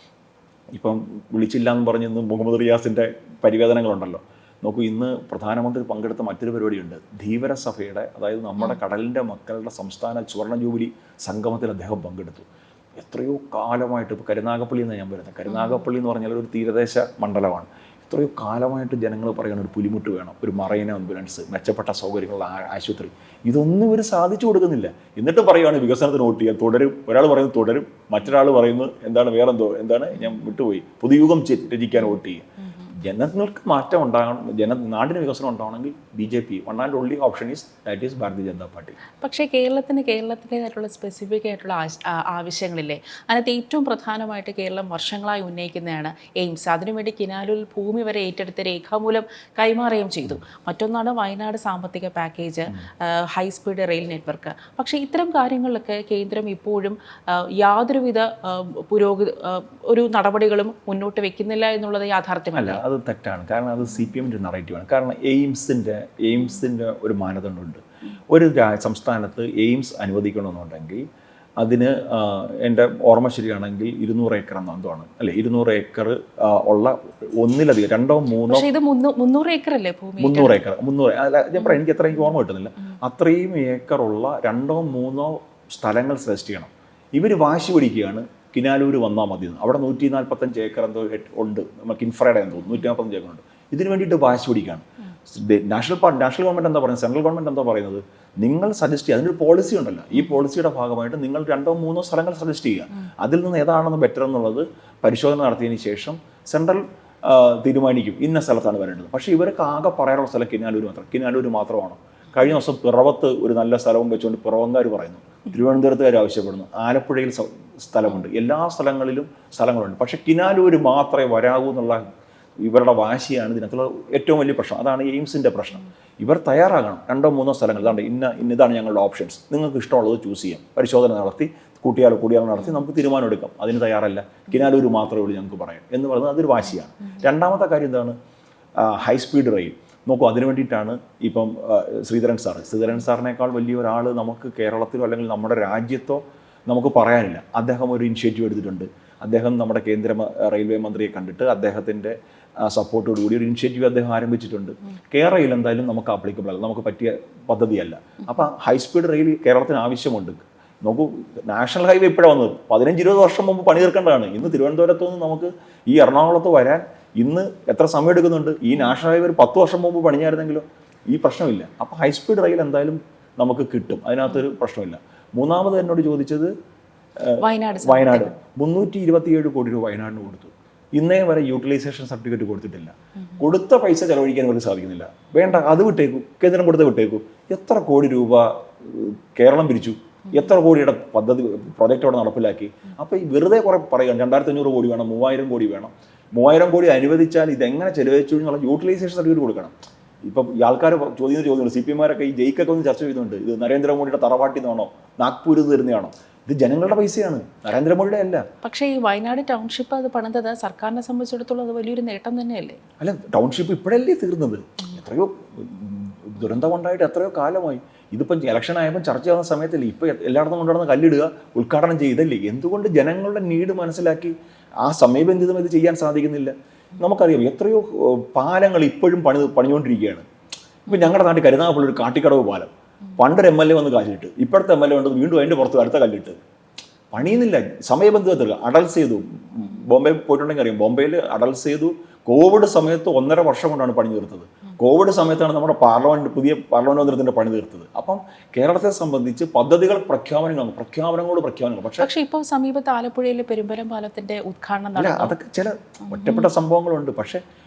ഇപ്പം വിളിച്ചില്ല എന്ന് പറഞ്ഞ് ഇന്ന് മുഹമ്മദ് റിയാസിൻ്റെ പരിവേദനങ്ങളുണ്ടല്ലോ. നോക്കൂ, ഇന്ന് പ്രധാനമന്ത്രി പങ്കെടുത്ത മറ്റൊരു പരിപാടിയുണ്ട്. ധീവര സഭയുടെ, അതായത് നമ്മുടെ കടലിൻ്റെ മക്കളുടെ സംസ്ഥാന സുവർണ്ണ ജൂബിലി സംഗമത്തിൽ അദ്ദേഹം പങ്കെടുത്തു. എത്രയോ കാലമായിട്ട്, ഇപ്പോൾ കരുനാഗപ്പള്ളി എന്നാണ് ഞാൻ വരുന്നത്. കരുനാഗപ്പള്ളി എന്ന് പറഞ്ഞാൽ ഒരു തീരദേശ മണ്ഡലമാണ്. എത്രയോ കാലമായിട്ട് ജനങ്ങൾ പറയുന്ന ഒരു പുലിമുട്ട് വേണം, ഒരു മറൈൻ ആംബുലൻസ്, മെച്ചപ്പെട്ട സൗകര്യങ്ങളുള്ള ആശുപത്രി. ഇതൊന്നും ഇവർ സാധിച്ചു കൊടുക്കുന്നില്ല. എന്നിട്ട് പറയുകയാണ് വികസനത്തിന് വോട്ട് ചെയ്യാൻ. തുടരും, ഒരാൾ പറയുന്നത് തുടരും, മറ്റൊരാൾ പറയുന്നത് എന്താണ് വേറെന്തോ, എന്താണ് ഞാൻ വിട്ടുപോയി, പുതുയുഗം രചിക്കാൻ വോട്ട് ചെയ്യുക. ജനങ്ങൾക്ക് മാറ്റം ഉണ്ടാകണം, നാടിന് വികസനം ഉണ്ടാവണമെങ്കിൽ BJP one and only option that is Bharatiya Janata party. പക്ഷേ കേരളത്തിൻ്റെതായിട്ടുള്ള സ്പെസിഫിക് ആയിട്ടുള്ള ആവശ്യങ്ങളില്ലേ? അതിനകത്ത് ഏറ്റവും പ്രധാനമായിട്ട് കേരളം വർഷങ്ങളായി ഉന്നയിക്കുന്നതാണ് എയിംസ്. അതിനുവേണ്ടി കിനാലൂരിൽ ഭൂമി വരെ ഏറ്റെടുത്ത് രേഖാമൂലം കൈമാറുകയും ചെയ്തു. മറ്റൊന്നാണ് വയനാട് സാമ്പത്തിക പാക്കേജ്, ഹൈസ്പീഡ് റെയിൽ നെറ്റ്വർക്ക്. പക്ഷേ ഇത്തരം കാര്യങ്ങളിലൊക്കെ കേന്ദ്രം ഇപ്പോഴും യാതൊരുവിധ ഒരു നടപടികളും മുന്നോട്ട് വെക്കുന്നില്ല എന്നുള്ളത് യാഥാർത്ഥ്യമല്ല. അത് തെറ്റാണ്. കാരണം അത് CPMൻ്റെ നറേറ്റീവാണ്. കാരണം എയിംസിൻ്റെ ഒരു മാനദണ്ഡമുണ്ട്. ഒരു സംസ്ഥാനത്ത് എയിംസ് അനുവദിക്കണമെന്നുണ്ടെങ്കിൽ അതിന് എൻ്റെ ഓർമ്മ ശരിയാണെങ്കിൽ 200 ഏക്കർ എന്നെന്തോആണ് അല്ലേ? 200 ഏക്കർ ഉള്ള ഒന്നിലധികം 2 3 300 ഏക്കർ അല്ലേ ഭൂമി? 300 ഏക്കർ 300 അല്ല, ഞാൻ പറയാം, എനിക്ക് എത്ര ഓർമ്മ കിട്ടുന്നില്ല. അത്രയും ഏക്കറുള്ള 2 3 സ്ഥലങ്ങൾ സജസ്റ്റ് ചെയ്യണം. ഇവർ വാശി പിടിക്കുകയാണ് കിനാലൂർ വന്നാൽ മതി. അവിടെ 145 ഏക്കർ എന്തോ ഉണ്ട്, നമുക്ക് ഇൻഫ്രയുടെ എന്തോ 145 ഏക്കർ ഉണ്ട്. ഇതിന് വേണ്ടിയിട്ട് വാശി പിടിക്കുകയാണ്. നാഷണൽ ഗവൺമെൻറ് എന്താ പറയുന്നത്, സെൻട്രൽ ഗവൺമെൻറ് എന്താ പറയുന്നത്, നിങ്ങൾ സജസ്റ്റ് ചെയ്യുക. അതിനൊരു പോളിസി ഉണ്ടല്ലോ. ഈ പോളിസിയുടെ ഭാഗമായിട്ട് നിങ്ങൾ 2 3 സ്ഥലങ്ങൾ സജസ്റ്റ് ചെയ്യുക. അതിൽ നിന്ന് ഏതാണെന്ന് ബെറ്റർ എന്നുള്ളത് പരിശോധന നടത്തിയതിന് ശേഷം സെൻട്രൽ തീരുമാനിക്കും ഇന്ന സ്ഥലത്താണ് വരേണ്ടത്. പക്ഷേ ഇവർക്ക് ആകെ പറയാനുള്ള സ്ഥലം കിനാലൂർ മാത്രമാണ്. കഴിഞ്ഞ ദിവസം പിറവത്ത് ഒരു നല്ല സ്ഥലവും വെച്ചുകൊണ്ട് പിറവങ്കാർ പറയുന്നു, തിരുവനന്തപുരത്തുകാർ ആവശ്യപ്പെടുന്നു, ആലപ്പുഴയിൽ സ്ഥലമുണ്ട്, എല്ലാ സ്ഥലങ്ങളിലും സ്ഥലങ്ങളുണ്ട്. പക്ഷേ കിനാലൂർ മാത്രമേ വരാവൂ എന്നുള്ള ഇവരുടെ വാശിയാണ് ഇതിനകത്തുള്ള ഏറ്റവും വലിയ പ്രശ്നം. അതാണ് എയിംസിൻ്റെ പ്രശ്നം. ഇവർ തയ്യാറാകണം 2 3 സ്ഥലങ്ങൾ, ഇതാണ് ഇതാണ് ഞങ്ങളുടെ ഓപ്ഷൻസ്, നിങ്ങൾക്ക് ഇഷ്ടമുള്ളത് ചൂസ് ചെയ്യാം. പരിശോധന നടത്തി കൂടിയാൽ നടത്തി നമുക്ക് തീരുമാനം എടുക്കാം. അതിന് തയ്യാറല്ല, കിനാലൂർ മാത്രമേ ഉള്ളൂ ഞങ്ങൾക്ക് പറയാം എന്ന് പറയുന്നത് അതൊരു വാശിയാണ്. രണ്ടാമത്തെ കാര്യം എന്താണ്, ഹൈസ്പീഡ് റെയിൽ. നോക്കൂ, അതിനു വേണ്ടിയിട്ടാണ് ഇപ്പം ശ്രീധരൻ സാറിനേക്കാൾ വലിയ ഒരാൾ നമുക്ക് കേരളത്തിലോ അല്ലെങ്കിൽ നമ്മുടെ രാജ്യത്തോ നമുക്ക് പറയാനില്ല. അദ്ദേഹം ഒരു ഇനിഷ്യേറ്റീവ് എടുത്തിട്ടുണ്ട്. അദ്ദേഹം നമ്മുടെ കേന്ദ്ര റെയിൽവേ മന്ത്രിയെ കണ്ടിട്ട് അദ്ദേഹത്തിൻ്റെ സപ്പോർട്ടോടുകൂടി ഒരു ഇനിഷ്യേറ്റീവ് അദ്ദേഹം ആരംഭിച്ചിട്ടുണ്ട്. കേരളയിൽ എന്തായാലും നമുക്ക് ആപ്ലിക്കബിൾ അല്ല, നമുക്ക് പറ്റിയ പദ്ധതിയല്ല. അപ്പം ഹൈസ്പീഡ് റെയിൽ കേരളത്തിന് ആവശ്യമുണ്ട്. നോക്കൂ, നാഷണൽ ഹൈവേ ഇപ്പോഴാണ് വന്നത്, 15-20 വർഷം മുമ്പ് പണി തീർക്കേണ്ടതാണ്. ഇന്ന് തിരുവനന്തപുരത്തു നിന്ന് നമുക്ക് ഈ എറണാകുളത്ത് വരാൻ ഇന്ന് എത്ര സമയം എടുക്കുന്നുണ്ട്? ഈ നാഷണൽ ഹൈവേ ഒരു 10 വർഷം മുമ്പ് പണിഞ്ഞായിരുന്നെങ്കിലോ ഈ പ്രശ്നമില്ല. അപ്പോൾ ഹൈസ്പീഡ് റെയിൽ എന്തായാലും നമുക്ക് കിട്ടും, അതിനകത്തൊരു പ്രശ്നമില്ല. മൂന്നാമത് എന്നോട് ചോദിച്ചത് വയനാട് 327 കോടി രൂപ വയനാടിന് കൊടുത്തു. ഇന്നേ വരെ യൂട്ടിലൈസേഷൻ സർട്ടിഫിക്കറ്റ് കൊടുത്തിട്ടില്ല. കൊടുത്ത പൈസ ചെലവഴിക്കാൻ ഇവർക്ക് സാധിക്കുന്നില്ല. വേണ്ട, അത് വിട്ടേക്കൂ, കേന്ദ്രം കൊടുത്ത് വിട്ടേക്കൂ. എത്ര കോടി രൂപ കേരളം പിരിച്ചു, എത്ര കോടിയുടെ പദ്ധതി പ്രോജക്റ്റ് അവിടെ നടപ്പിലാക്കി. അപ്പോൾ ഈ വെറുതെ കുറേ പറയുകയാണ് 2500 കോടി വേണം, 3000 കോടി വേണം. 3000 കോടി അനുവദിച്ചാൽ ഇതെങ്ങനെ ചെലവഴിച്ചു എന്നുള്ള യൂട്ടിലൈസേഷൻ സർട്ടിഫിക്കറ്റ് കൊടുക്കണം. ഇപ്പം ഈ ആൾക്കാർ ചോദ്യമുണ്ട്, CPM-മാരൊക്കെ ഈ ജയിക്കൊക്കെ ഒന്ന് ചർച്ച ചെയ്യുന്നുണ്ട്. ഇത് നരേന്ദ്രമോദിയുടെ തറവാട്ടിൽ നിന്നാണോ, നാഗ്പൂരിൽ നിന്ന് തരുന്നതാണോ? ഇത് ജനങ്ങളുടെ പൈസയാണ്, നരേന്ദ്രമോദിയുടെ അല്ല. പക്ഷേ ഈ വയനാട് ടൗൺഷിപ്പ് അത് പണിതത് സർക്കാരിനെ സംബന്ധിച്ചിടത്തോളം അത് വലിയൊരു നേട്ടം തന്നെയല്ലേ? അല്ല, ടൗൺഷിപ്പ് ഇപ്പോഴല്ലേ തീർന്നത്? എത്രയോ ദുരന്തമുണ്ടായിട്ട് എത്രയോ കാലമായി. ഇതിപ്പം ഇലക്ഷൻ ആയപ്പോൾ ചർച്ച ചെയ്യുന്ന സമയത്തല്ലേ ഇപ്പോൾ എല്ലായിടത്തും കൊണ്ടുവന്ന് കല്ലിടുക, ഉദ്ഘാടനം ചെയ്തല്ലേ. എന്തുകൊണ്ട് ജനങ്ങളുടെ നീഡ് മനസ്സിലാക്കി ആ സമയബന്ധിതം ഇത് ചെയ്യാൻ സാധിക്കുന്നില്ല? നമുക്കറിയാം എത്രയോ പാലങ്ങൾ ഇപ്പോഴും പണിഞ്ഞുകൊണ്ടിരിക്കുകയാണ്. ഇപ്പം ഞങ്ങളുടെ നാട്ടിൽ കരുനാഗപ്പള്ളി ഒരു കാട്ടിക്കടവ് പാലം, പണ്ടൊരു MLA വന്ന് കാലിട്ട്, ഇപ്പോഴത്തെ MLA വന്നത് വീണ്ടും അതിൻ്റെ പുറത്ത് അടുത്ത കല്ലിട്ട് പണിയുന്നില്ല. സമയബന്ധിതത്തിൽ അടൽ സേതു, ബോംബെ പോയിട്ടുണ്ടെങ്കിൽ അറിയാം, ബോംബെയിൽ അടൽ സേതു കോവിഡ് സമയത്ത് 1.5 വർഷം കൊണ്ടാണ് പണി തീർത്തത്. കോവിഡ് സമയത്താണ് നമ്മുടെ പുതിയ പാർലമെന്റ് മന്ദിരത്തിന്റെ പണി തീർത്തത്. അപ്പം കേരളത്തെ സംബന്ധിച്ച് പദ്ധതികൾ പ്രഖ്യാപനങ്ങളോട് പ്രഖ്യാപനങ്ങൾ. പക്ഷേ ഇപ്പോൾ സമീപത്ത് ആലപ്പുഴയിലെ പെരുമ്പലം പാലത്തിന്റെ ഉദ്ഘാടനം അല്ല, അതൊക്കെ ചില ഒറ്റപ്പെട്ട സംഭവങ്ങളുണ്ട്. പക്ഷെ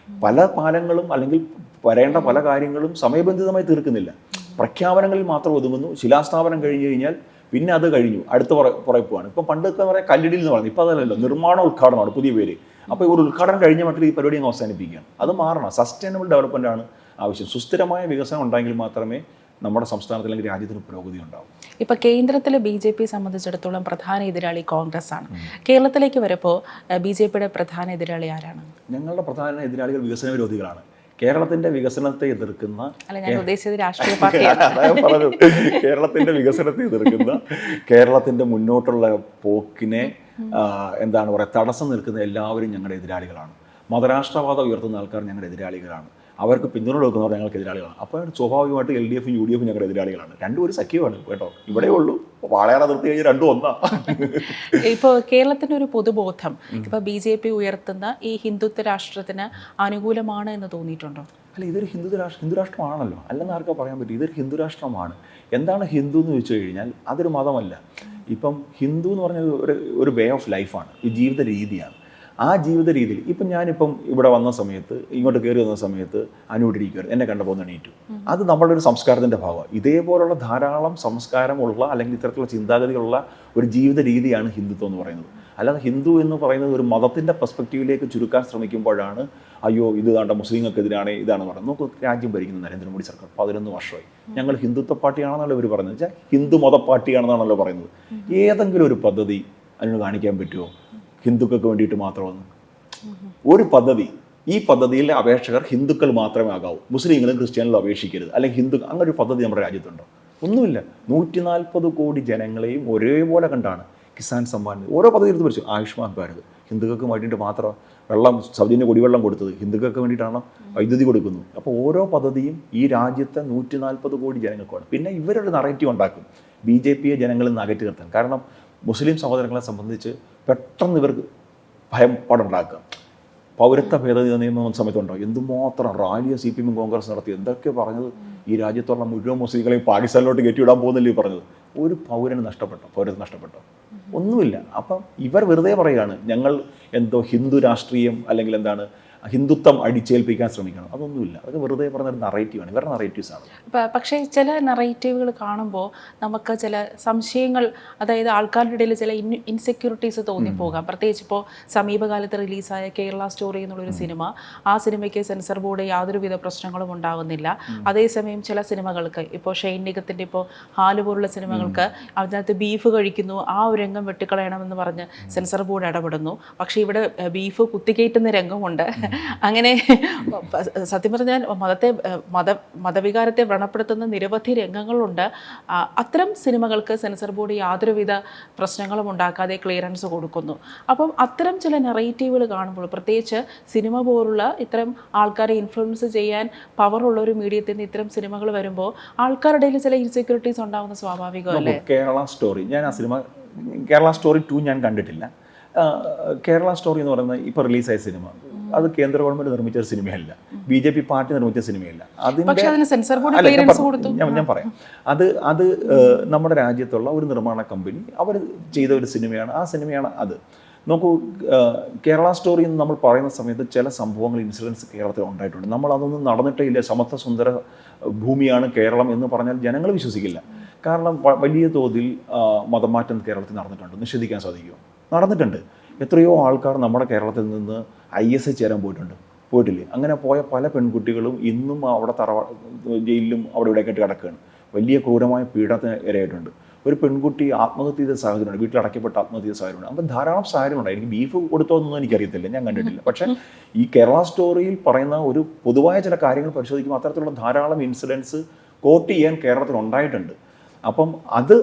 പല പാലങ്ങളും അല്ലെങ്കിൽ വരേണ്ട പല കാര്യങ്ങളും സമയബന്ധിതമായി തീർക്കുന്നില്ല. പ്രഖ്യാപനങ്ങളിൽ മാത്രം ഒതുങ്ങുന്നു. ശിലാസ്ഥാപനം കഴിഞ്ഞു കഴിഞ്ഞാൽ പിന്നെ അത് കഴിഞ്ഞു, അടുത്ത പുറകെ പോവാണ്. ഇപ്പം പണ്ടൊക്കെ പറയാം കല്ലിടിൽ എന്ന് പറയുന്നത്, ഇപ്പം അതല്ലല്ലോ, നിർമ്മാണ ഉദ്ഘാടനമാണ് പുതിയ പേര്. അപ്പോൾ ഒരു ഉദ്ഘാടനം കഴിഞ്ഞ മട്ടിൽ ഈ പരിപാടി അങ്ങ് അവസാനിപ്പിക്കുകയാണ്. അത് മാറണം. സസ്റ്റൈനബിൾ ഡെവലപ്മെന്റ് ആണ് ആവശ്യം. സുസ്ഥിരമായ വികസനം ഉണ്ടെങ്കിൽ മാത്രമേ നമ്മുടെ സംസ്ഥാനത്തിൽ അല്ലെങ്കിൽ രാജ്യത്തിന് പുരോഗതി ഉണ്ടാവും. ഇപ്പൊ കേന്ദ്രത്തിൽ BJP സംബന്ധിച്ചിടത്തോളം പ്രധാന എതിരാളി കോൺഗ്രസ് ആണ്. കേരളത്തിലേക്ക് വരുമ്പോൾ BJPയുടെ പ്രധാന എതിരാളി ആരാണ്? ഞങ്ങളുടെ പ്രധാന എതിരാളികൾ വികസന വിരോധികളാണ്. കേരളത്തിന്റെ വികസനത്തെ എതിർക്കുന്ന, ഞാൻ ഉദ്ദേശിച്ചത് രാഷ്ട്രീയ പാർട്ടിയാണ്. കേരളത്തിന്റെ വികസനത്തെ എതിർക്കുന്ന, കേരളത്തിന്റെ മുന്നോട്ടുള്ള പോക്കിനെ എന്താണ് പറയുക തടസ്സം നിൽക്കുന്ന എല്ലാവരും ഞങ്ങളുടെ എതിരാളികളാണ്. മതരാഷ്ട്രവാദം ഉയർത്തുന്ന ആൾക്കാർ ഞങ്ങളുടെ എതിരാളികളാണ്. അവർക്ക് പിന്തുണ കൊടുക്കുന്നവർ ഞങ്ങൾക്ക് എതിരാളികളാണ്. അപ്പോൾ സ്വാഭാവികമായിട്ട് LDFും UDFും ഞങ്ങളുടെ എതിരാളികളാണ്. രണ്ടും ഒരു സഖ്യമാണ് കേട്ടോ. ഇവിടെ ഉള്ളൂ, വാളയാറ നിർത്തി കഴിഞ്ഞാൽ രണ്ടും ഒന്നാ. ഇപ്പോൾ കേരളത്തിൻ്റെ ഒരു പൊതുബോധം ഇപ്പോൾ BJP ഉയർത്തുന്ന ഈ ഹിന്ദുത്വ രാഷ്ട്രത്തിന് അനുകൂലമാണ് എന്ന് തോന്നിയിട്ടുണ്ടോ? അല്ല, ഇതൊരു ഹിന്ദു രാഷ്ട്രമാണല്ലോ. അല്ലെന്ന് ആർക്കാ പറയാൻ പറ്റും? ഇതൊരു ഹിന്ദു രാഷ്ട്രമാണ്. എന്താണ് ഹിന്ദു എന്ന് ചോദിച്ചു കഴിഞ്ഞാൽ അതൊരു മതമല്ല. ഇപ്പം ഹിന്ദു എന്ന് പറഞ്ഞാൽ ഒരു വേ ഓഫ് ലൈഫാണ്, ഒരു ജീവിത രീതിയാണ്. ആ ജീവിത രീതിയിൽ ഇപ്പം ഞാനിപ്പം ഇവിടെ വന്ന സമയത്ത്, ഇങ്ങോട്ട് കയറി വന്ന സമയത്ത് അനുവിട്ടിരിക്കുമായിരുന്നു, എന്നെ കണ്ടപ്പോൾ എണീറ്റു. അത് നമ്മളുടെ ഒരു സംസ്കാരത്തിൻ്റെ ഭാഗമാണ്. ഇതേപോലുള്ള ധാരാളം സംസ്കാരമുള്ള അല്ലെങ്കിൽ ഇത്തരത്തിലുള്ള ചിന്താഗതികളുള്ള ഒരു ജീവിത രീതിയാണ് ഹിന്ദുത്വം എന്ന് പറയുന്നത്. അല്ലാതെ ഹിന്ദു എന്ന് പറയുന്നത് ഒരു മതത്തിൻ്റെ പെർസ്പെക്റ്റീവിലേക്ക് ചുരുക്കാൻ ശ്രമിക്കുമ്പോഴാണ് അയ്യോ ഇത് വേണ്ട മുസ്ലിങ്ങൾക്കെതിരാണ് ഇതാണ് പറയുന്നത്. നമുക്ക് രാജ്യം ഭരിക്കുന്ന നരേന്ദ്രമോദി സർക്കാർ 11 വർഷമായി. ഞങ്ങൾ ഹിന്ദുത്വ പാർട്ടിയാണെന്നല്ലോ ഇവർ പറയുന്നത്, വെച്ചാൽ ഹിന്ദു മത പാർട്ടിയാണെന്നാണല്ലോ പറയുന്നത്. ഏതെങ്കിലും ഒരു പദ്ധതി അതിന് കാണിക്കാൻ പറ്റുമോ ഹിന്ദുക്കൾക്ക് വേണ്ടിയിട്ട് മാത്രമെന്ന്? ഒരു പദ്ധതി, ഈ പദ്ധതിയിലെ അപേക്ഷകർ ഹിന്ദുക്കൾ മാത്രമേ ആകാവൂ, മുസ്ലിങ്ങളും ക്രിസ്ത്യാനികളും അപേക്ഷിക്കരുത്, അല്ലെങ്കിൽ ഹിന്ദു, അങ്ങനെ ഒരു പദ്ധതി നമ്മുടെ രാജ്യത്തുണ്ടോ? ഒന്നുമില്ല. 140 കോടി ജനങ്ങളെയും ഒരേപോലെ കണ്ടാണ് കിസാൻ സമ്മാൻ ഓരോ പദ്ധതി എടുത്ത് പഠിച്ചു. ആയുഷ്മാൻ ഭാരത് ഹിന്ദുക്കൾക്ക് വേണ്ടിയിട്ട് മാത്രം, വെള്ളം സൗജന്യ കുടിവെള്ളം കൊടുത്തത് ഹിന്ദുക്കൾക്ക് വേണ്ടിയിട്ടാണ്, വൈദ്യുതി കൊടുക്കുന്നു. അപ്പോൾ ഓരോ പദ്ധതിയും ഈ രാജ്യത്തെ 140 കോടി ജനങ്ങൾക്കാണ്. പിന്നെ ഇവരുടെ നറേറ്റീവ് ഉണ്ടാക്കും BJPയെ ജനങ്ങളിൽ നിന്ന് അകറ്റി നിർത്താൻ. കാരണം മുസ്ലിം സഹോദരങ്ങളെ സംബന്ധിച്ച് പെട്ടെന്ന് ഇവർക്ക് ഭയപ്പാടുണ്ടാക്കുക. പൗരത്വ ഭേദഗതി നിയമം സമയത്തുണ്ടാകും. എന്തുമാത്രം റാലിയ CPM കോൺഗ്രസ് നടത്തി, എന്തൊക്കെ പറഞ്ഞത്. ഈ രാജ്യത്തുള്ള മുഴുവൻ മുസ്ലിങ്ങളെയും പാകിസ്ഥാനിലോട്ട് കയറ്റിവിടാൻ പോകുന്നില്ലേ പറഞ്ഞത്. ഒരു പൗരന് പൗരത്വം നഷ്ടപ്പെട്ടോ? ഒന്നുമില്ല. അപ്പം ഇവർ വെറുതെ പറയുകയാണ് ഞങ്ങൾ എന്തോ ഹിന്ദു രാഷ്ട്രീയം അല്ലെങ്കിൽ എന്താണ് ഹിന്ദുത്വം അടിച്ചേൽപ്പിക്കാൻ ശ്രമിക്കണം. അതൊന്നുമില്ല. അതൊക്കെ വെറുതെ പറഞ്ഞൊരു നറേറ്റീവാണ്, ഇവരുടെ നറേറ്റീവ്സാണ്. പക്ഷേ ചില നറേറ്റീവുകൾ കാണുമ്പോൾ നമുക്ക് ചില സംശയങ്ങൾ, അതായത് ആൾക്കാരുടെ ഇടയിൽ ചില ഇൻസെക്യൂരിറ്റീസ് തോന്നിപ്പോകാം. പ്രത്യേകിച്ച് ഇപ്പോൾ സമീപകാലത്ത് റിലീസായ കേരള സ്റ്റോറി എന്നുള്ളൊരു സിനിമ, ആ സിനിമയ്ക്ക് സെൻസർ ബോർഡ് യാതൊരുവിധ പ്രശ്നങ്ങളും ഉണ്ടാകുന്നില്ല. അതേസമയം ചില സിനിമകൾക്ക്, ഇപ്പോൾ ഷെയ്ൻ നിഗത്തിൻ്റെ ഇപ്പോൾ ഹാല് പോലുള്ള സിനിമകൾക്ക് അതിനകത്ത് ബീഫ് കഴിക്കുന്നു, ആ ഒരു രംഗം വെട്ടിക്കളയണമെന്ന് പറഞ്ഞ് സെൻസർ ബോർഡ് ഇടപെടുന്നു. പക്ഷേ ഇവിടെ ബീഫ് കുത്തിക്കയറ്റുന്ന രംഗമുണ്ട്. അങ്ങനെ സത്യം പറഞ്ഞാൽ മതവികാരത്തെ വ്രണപ്പെടുത്തുന്ന നിരവധി രംഗങ്ങളുണ്ട്. അത്തരം സിനിമകൾക്ക് സെൻസർ ബോർഡ് യാതൊരുവിധ പ്രശ്നങ്ങളും ഉണ്ടാക്കാതെ ക്ലിയറൻസ് കൊടുക്കുന്നു. അപ്പം അത്തരം ചില നെറേറ്റീവുകൾ കാണുമ്പോൾ, പ്രത്യേകിച്ച് സിനിമ പോലുള്ള ഇത്തരം ആൾക്കാരെ ഇൻഫ്ലുവൻസ് ചെയ്യാൻ പവറുള്ള ഒരു മീഡിയത്തിൽ നിന്ന് ഇത്തരം സിനിമകൾ വരുമ്പോൾ ആൾക്കാരുടെ ഇടയിൽ ചില ഇൻസെക്യൂരിറ്റീസ് ഉണ്ടാകുന്ന സ്വാഭാവികമല്ലേ? കേരള സ്റ്റോറി, ഞാൻ ആ സിനിമ കേരള സ്റ്റോറി 2 ഞാൻ കണ്ടിട്ടില്ല. കേരള സ്റ്റോറി എന്ന് പറയുന്നത് ഇപ്പോൾ റിലീസായ സിനിമ, അത് കേന്ദ്ര ഗവൺമെന്റ് നിർമ്മിച്ച ഒരു സിനിമയല്ല, BJP പാർട്ടി നിർമ്മിച്ച സിനിമയല്ല. ഞാൻ പറയാം, അത് നമ്മുടെ രാജ്യത്തുള്ള ഒരു നിർമ്മാണ കമ്പനി അവർ ചെയ്ത ഒരു സിനിമയാണ്. ആ സിനിമയാണ് അത്. നോക്കൂ, കേരള സ്റ്റോറി എന്ന് നമ്മൾ പറയുന്ന സമയത്ത് ചില സംഭവങ്ങൾ, ഇൻസിഡൻസ് കേരളത്തിൽ ഉണ്ടായിട്ടുണ്ട്. നമ്മൾ അതൊന്നും നടന്നിട്ടേ ഇല്ല. സമത്വ സുന്ദര ഭൂമിയാണ് കേരളം എന്ന് പറഞ്ഞാൽ ജനങ്ങൾ വിശ്വസിക്കില്ല. കാരണം വലിയ തോതിൽ മതമാറ്റം കേരളത്തിൽ നടന്നിട്ടുണ്ട്. നിഷേധിക്കാൻ സാധിക്കുമോ? നടന്നിട്ടുണ്ട്. എത്രയോ ആൾക്കാർ നമ്മുടെ കേരളത്തിൽ നിന്ന് ISI ചേരാൻ പോയിട്ടില്ലേ? അങ്ങനെ പോയ പല പെൺകുട്ടികളും ഇന്നും അവിടെ ജയിലിലും അവിടെ ഇവിടെയൊക്കെ കിടക്കുകയാണ്. വലിയ ക്രൂരമായ പീഡനത്തിന് ഇരയായിട്ടുണ്ട്. ഒരു പെൺകുട്ടി ആത്മഹത്യ ചെയ്ത സാഹചര്യമുണ്ട്, വീട്ടിൽ അടയ്ക്കപ്പെട്ട ആത്മഹത്യ ചെയ്ത സാഹചര്യമുണ്ട്. അപ്പം ധാരാളം സാഹചര്യമുണ്ട്. എനിക്ക് ബീഫ് കൊടുത്തോന്നൊന്നും എനിക്കറിയത്തില്ല, ഞാൻ കണ്ടിട്ടില്ല. പക്ഷേ ഈ കേരള സ്റ്റോറിയിൽ പറയുന്ന ഒരു പൊതുവായ ചില കാര്യങ്ങൾ പരിശോധിക്കുമ്പോൾ അത്തരത്തിലുള്ള ധാരാളം ഇൻസിഡൻസ് കോട്ട് ചെയ്യാൻ കേരളത്തിൽ ഉണ്ടായിട്ടുണ്ട്. അപ്പം അത്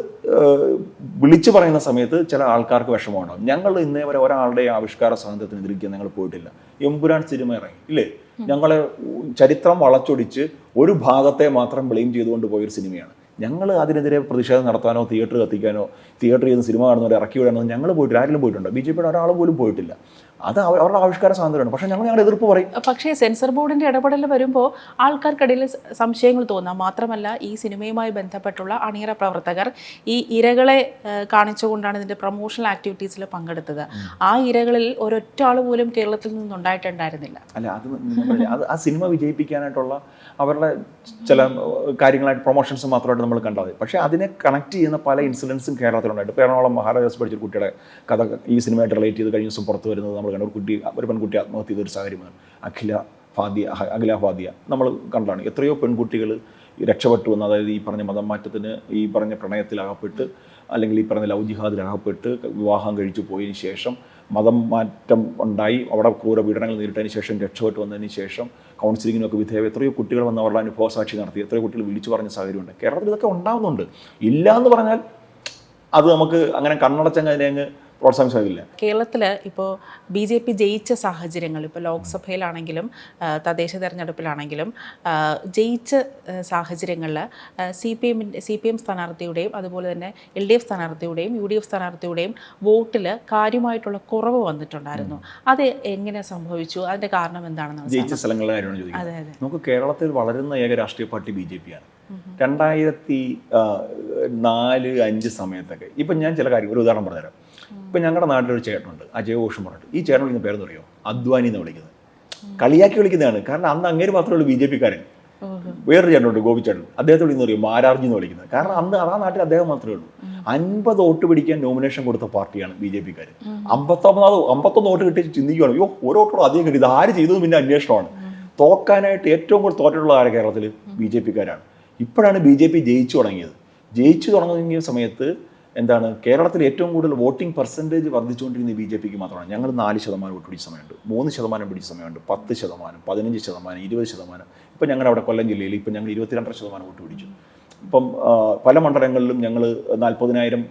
വിളിച്ചു പറയുന്ന സമയത്ത് ചില ആൾക്കാർക്ക് വിഷമമുണ്ടാകും. ഞങ്ങൾ ഇന്നേ വരെ ഒരാളുടെ ആവിഷ്കാര സ്വാതന്ത്ര്യത്തിന് എതിരിക്കാൻ ഞങ്ങൾ പോയിട്ടില്ല. എമ്പുരാൻ സിനിമ ഇറങ്ങി ഇല്ലേ, ഞങ്ങളെ ചരിത്രം വളച്ചൊടിച്ച് ഒരു ഭാഗത്തെ മാത്രം ബ്ലെയിം ചെയ്തുകൊണ്ട് പോയൊരു സിനിമയാണ്. ഞങ്ങൾ അതിനെതിരെ പ്രതിഷേധം നടത്താനോ തിയേറ്റർ കത്തിക്കാനോ തിയേറ്ററിൽ നിന്ന് സിനിമ കാണുന്നവരെ ഇറക്കി വിടാനോ ഞങ്ങൾ പോയിട്ടില്ല. ആരെങ്കിലും പോയിട്ടുണ്ടോ? BJP ഒരാൾ പോലും പോയിട്ടില്ല. അത് അവരുടെ ആവിഷ്കാര സ്വാതന്ത്ര്യമാണ്. പക്ഷേ ഞങ്ങൾ എതിർപ്പ് പറയും. പക്ഷേ സെൻസർ ബോർഡിന്റെ ഇടപെടൽ വരുമ്പോൾ ആൾക്കാർക്കിടയിൽ സംശയങ്ങൾ തോന്നാം. മാത്രമല്ല ഈ സിനിമയുമായി ബന്ധപ്പെട്ടുള്ള അണിയറ പ്രവർത്തകർ ഈ ഇരകളെ കാണിച്ചുകൊണ്ടാണ് ഇതിന്റെ പ്രൊമോഷണൽ ആക്ടിവിറ്റീസിൽ പങ്കെടുത്തത്. ആ ഇരകളിൽ ഒരൊറ്റ ആൾ പോലും കേരളത്തിൽ നിന്നുണ്ടായിട്ടുണ്ടായിരുന്നില്ല. അല്ല, അത് ആ സിനിമ വിജയിപ്പിക്കാനായിട്ടുള്ള അവരുടെ ചില കാര്യങ്ങളായിട്ട് പ്രൊമോഷൻസ് മാത്രമായിട്ട് നമ്മൾ കണ്ടാൽ. പക്ഷേ അതിനെ കണക്ട് ചെയ്യുന്ന പല ഇൻസിഡൻസും കേരളത്തിലുണ്ടായിട്ട്. ഇപ്പോൾ എറണാകുളം മഹാരാജാസ് പഠിച്ചൊരു കുട്ടിയുടെ കഥ ഈ സിനിമയായിട്ട് റിലേറ്റ് ചെയ്ത് കഴിഞ്ഞ ദിവസം പുറത്ത് വരുന്നത് നമ്മൾ കണ്ട ഒരു പെൺകുട്ടി ആത്മഹത്യ ചെയ്തൊരു സാഹചര്യമാണ്. അഖില ഫാദിയ നമ്മൾ കണ്ടാണ്. എത്രയോ പെൺകുട്ടികൾ രക്ഷപ്പെട്ടു എന്ന്. അതായത് ഈ പറഞ്ഞ മതം മാറ്റത്തിന്, ഈ പറഞ്ഞ പ്രണയത്തിലകപ്പെട്ട്, അല്ലെങ്കിൽ ഈ പറഞ്ഞ ലവ് ജിഹാദിലകപ്പെട്ട് വിവാഹം കഴിച്ചു പോയതിന് ശേഷം മതം മാറ്റം ഉണ്ടായി, അവിടെ ക്രൂര പീഡനങ്ങൾ നേരിട്ടതിന് ശേഷം രക്ഷപ്പെട്ടു വന്നതിന് ശേഷം കൗൺസിലിങ്ങിനൊക്കെ വിധേയം എത്രയോ കുട്ടികൾ വന്ന് അവരുടെ അനുഭവ സാക്ഷി നടത്തി. എത്രയോ കുട്ടികൾ വിളിച്ചു പറഞ്ഞ സാഹചര്യമുണ്ട്. കേരളത്തിൽ ഇതൊക്കെ ഉണ്ടാകുന്നുണ്ട്. ഇല്ല എന്ന് പറഞ്ഞാൽ അത് നമുക്ക് അങ്ങനെ കണ്ണടച്ചങ്ങ് അതിനെ അങ്ങ് പ്രോത്സാഹിപ്പിക്കില്ല. കേരളത്തിൽ ഇപ്പോൾ BJP ജയിച്ച സാഹചര്യങ്ങൾ, ഇപ്പോൾ ലോക്സഭയിലാണെങ്കിലും തദ്ദേശ തെരഞ്ഞെടുപ്പിലാണെങ്കിലും ജയിച്ച സാഹചര്യങ്ങളിൽ CPM സ്ഥാനാർത്ഥിയുടെയും അതുപോലെ തന്നെ LDF സ്ഥാനാർത്ഥിയുടെയും UDF സ്ഥാനാർത്ഥിയുടെയും വോട്ടിൽ കാര്യമായിട്ടുള്ള കുറവ് വന്നിട്ടുണ്ടായിരുന്നു. അത് എങ്ങനെ സംഭവിച്ചു? അതിൻ്റെ കാരണം എന്താണെന്ന് ജയിച്ച സ്ഥലങ്ങളുടെ കാര്യമാണ് ചോദിക്കുന്നത്. നമുക്ക് കേരളത്തിൽ വളരുന്ന ഏക രാഷ്ട്രീയ പാർട്ടി BJP ആണ്. 2004-05 സമയത്തൊക്കെ ഇപ്പം ഞാൻ ചില കാര്യം ഒരു ഉദാഹരണം പറഞ്ഞുതരാം. ഇപ്പം ഞങ്ങളുടെ നാട്ടിലൊരു ചേട്ടനുണ്ട്, അജയ് ഘോഷ് പറഞ്ഞിട്ട്. ഈ ചേട്ടൻ വിളിക്കുന്ന പേരെന്ന് അറിയോ? അദ്വാനി എന്ന് വിളിക്കുന്നത്. കളിയാക്കി വിളിക്കുന്നതാണ്. കാരണം അന്ന് അങ്ങേര് മാത്രമേ ഉള്ളൂ BJP-കാരൻ. വേറൊരു ചേട്ടനുണ്ട്, ഗോപിച്ചേട്ടൻ. അദ്ദേഹത്തെ വിളിക്കുന്ന അറിയോ? മാരാർജി എന്ന് വിളിക്കുന്നത്. കാരണം അന്ന് ആ നാട്ടിൽ അദ്ദേഹം മാത്രമേ ഉള്ളൂ. 50 വോട്ട് പിടിക്കാൻ നോമിനേഷൻ കൊടുത്ത പാർട്ടിയാണ് BJP-കാർ. 51 വോട്ട് കിട്ടി ചിന്തിക്കുകയാണ്, അയ്യോ ഒരു വോട്ടോളം അധികം കിട്ടി, ഇത് ആര് ചെയ്തത് പിന്നെ അന്വേഷണമാണ്. തോക്കാനായിട്ട് ഏറ്റവും കൂടുതൽ തോറ്റിട്ടുള്ള ആര് കേരളത്തിൽ? BJP-കാരാണ്. ഇപ്പോഴാണ് BJP ജയിച്ചു തുടങ്ങിയത്. ജയിച്ചു തുടങ്ങിയ സമയത്ത് എന്താണ്, കേരളത്തിൽ ഏറ്റവും കൂടുതൽ വോട്ടിംഗ് പെർസെൻറ്റേജ് വർദ്ധിച്ചുകൊണ്ടിരിക്കുന്ന BJP-ക്ക് മാത്രമാണ്. ഞങ്ങൾ 4% വോട്ട് പിടിച്ച സമയമുണ്ട്, 3% പിടിച്ച സമയമുണ്ട്, 10%, 15%, 20%. ഇപ്പം ഞങ്ങളുടെ അവിടെ കൊല്ലം ജില്ലയിൽ ഇപ്പം ഞങ്ങൾ 22% വോട്ട് പിടിച്ചു. ഇപ്പം പല മണ്ഡലങ്ങളിലും ഞങ്ങൾ 40,000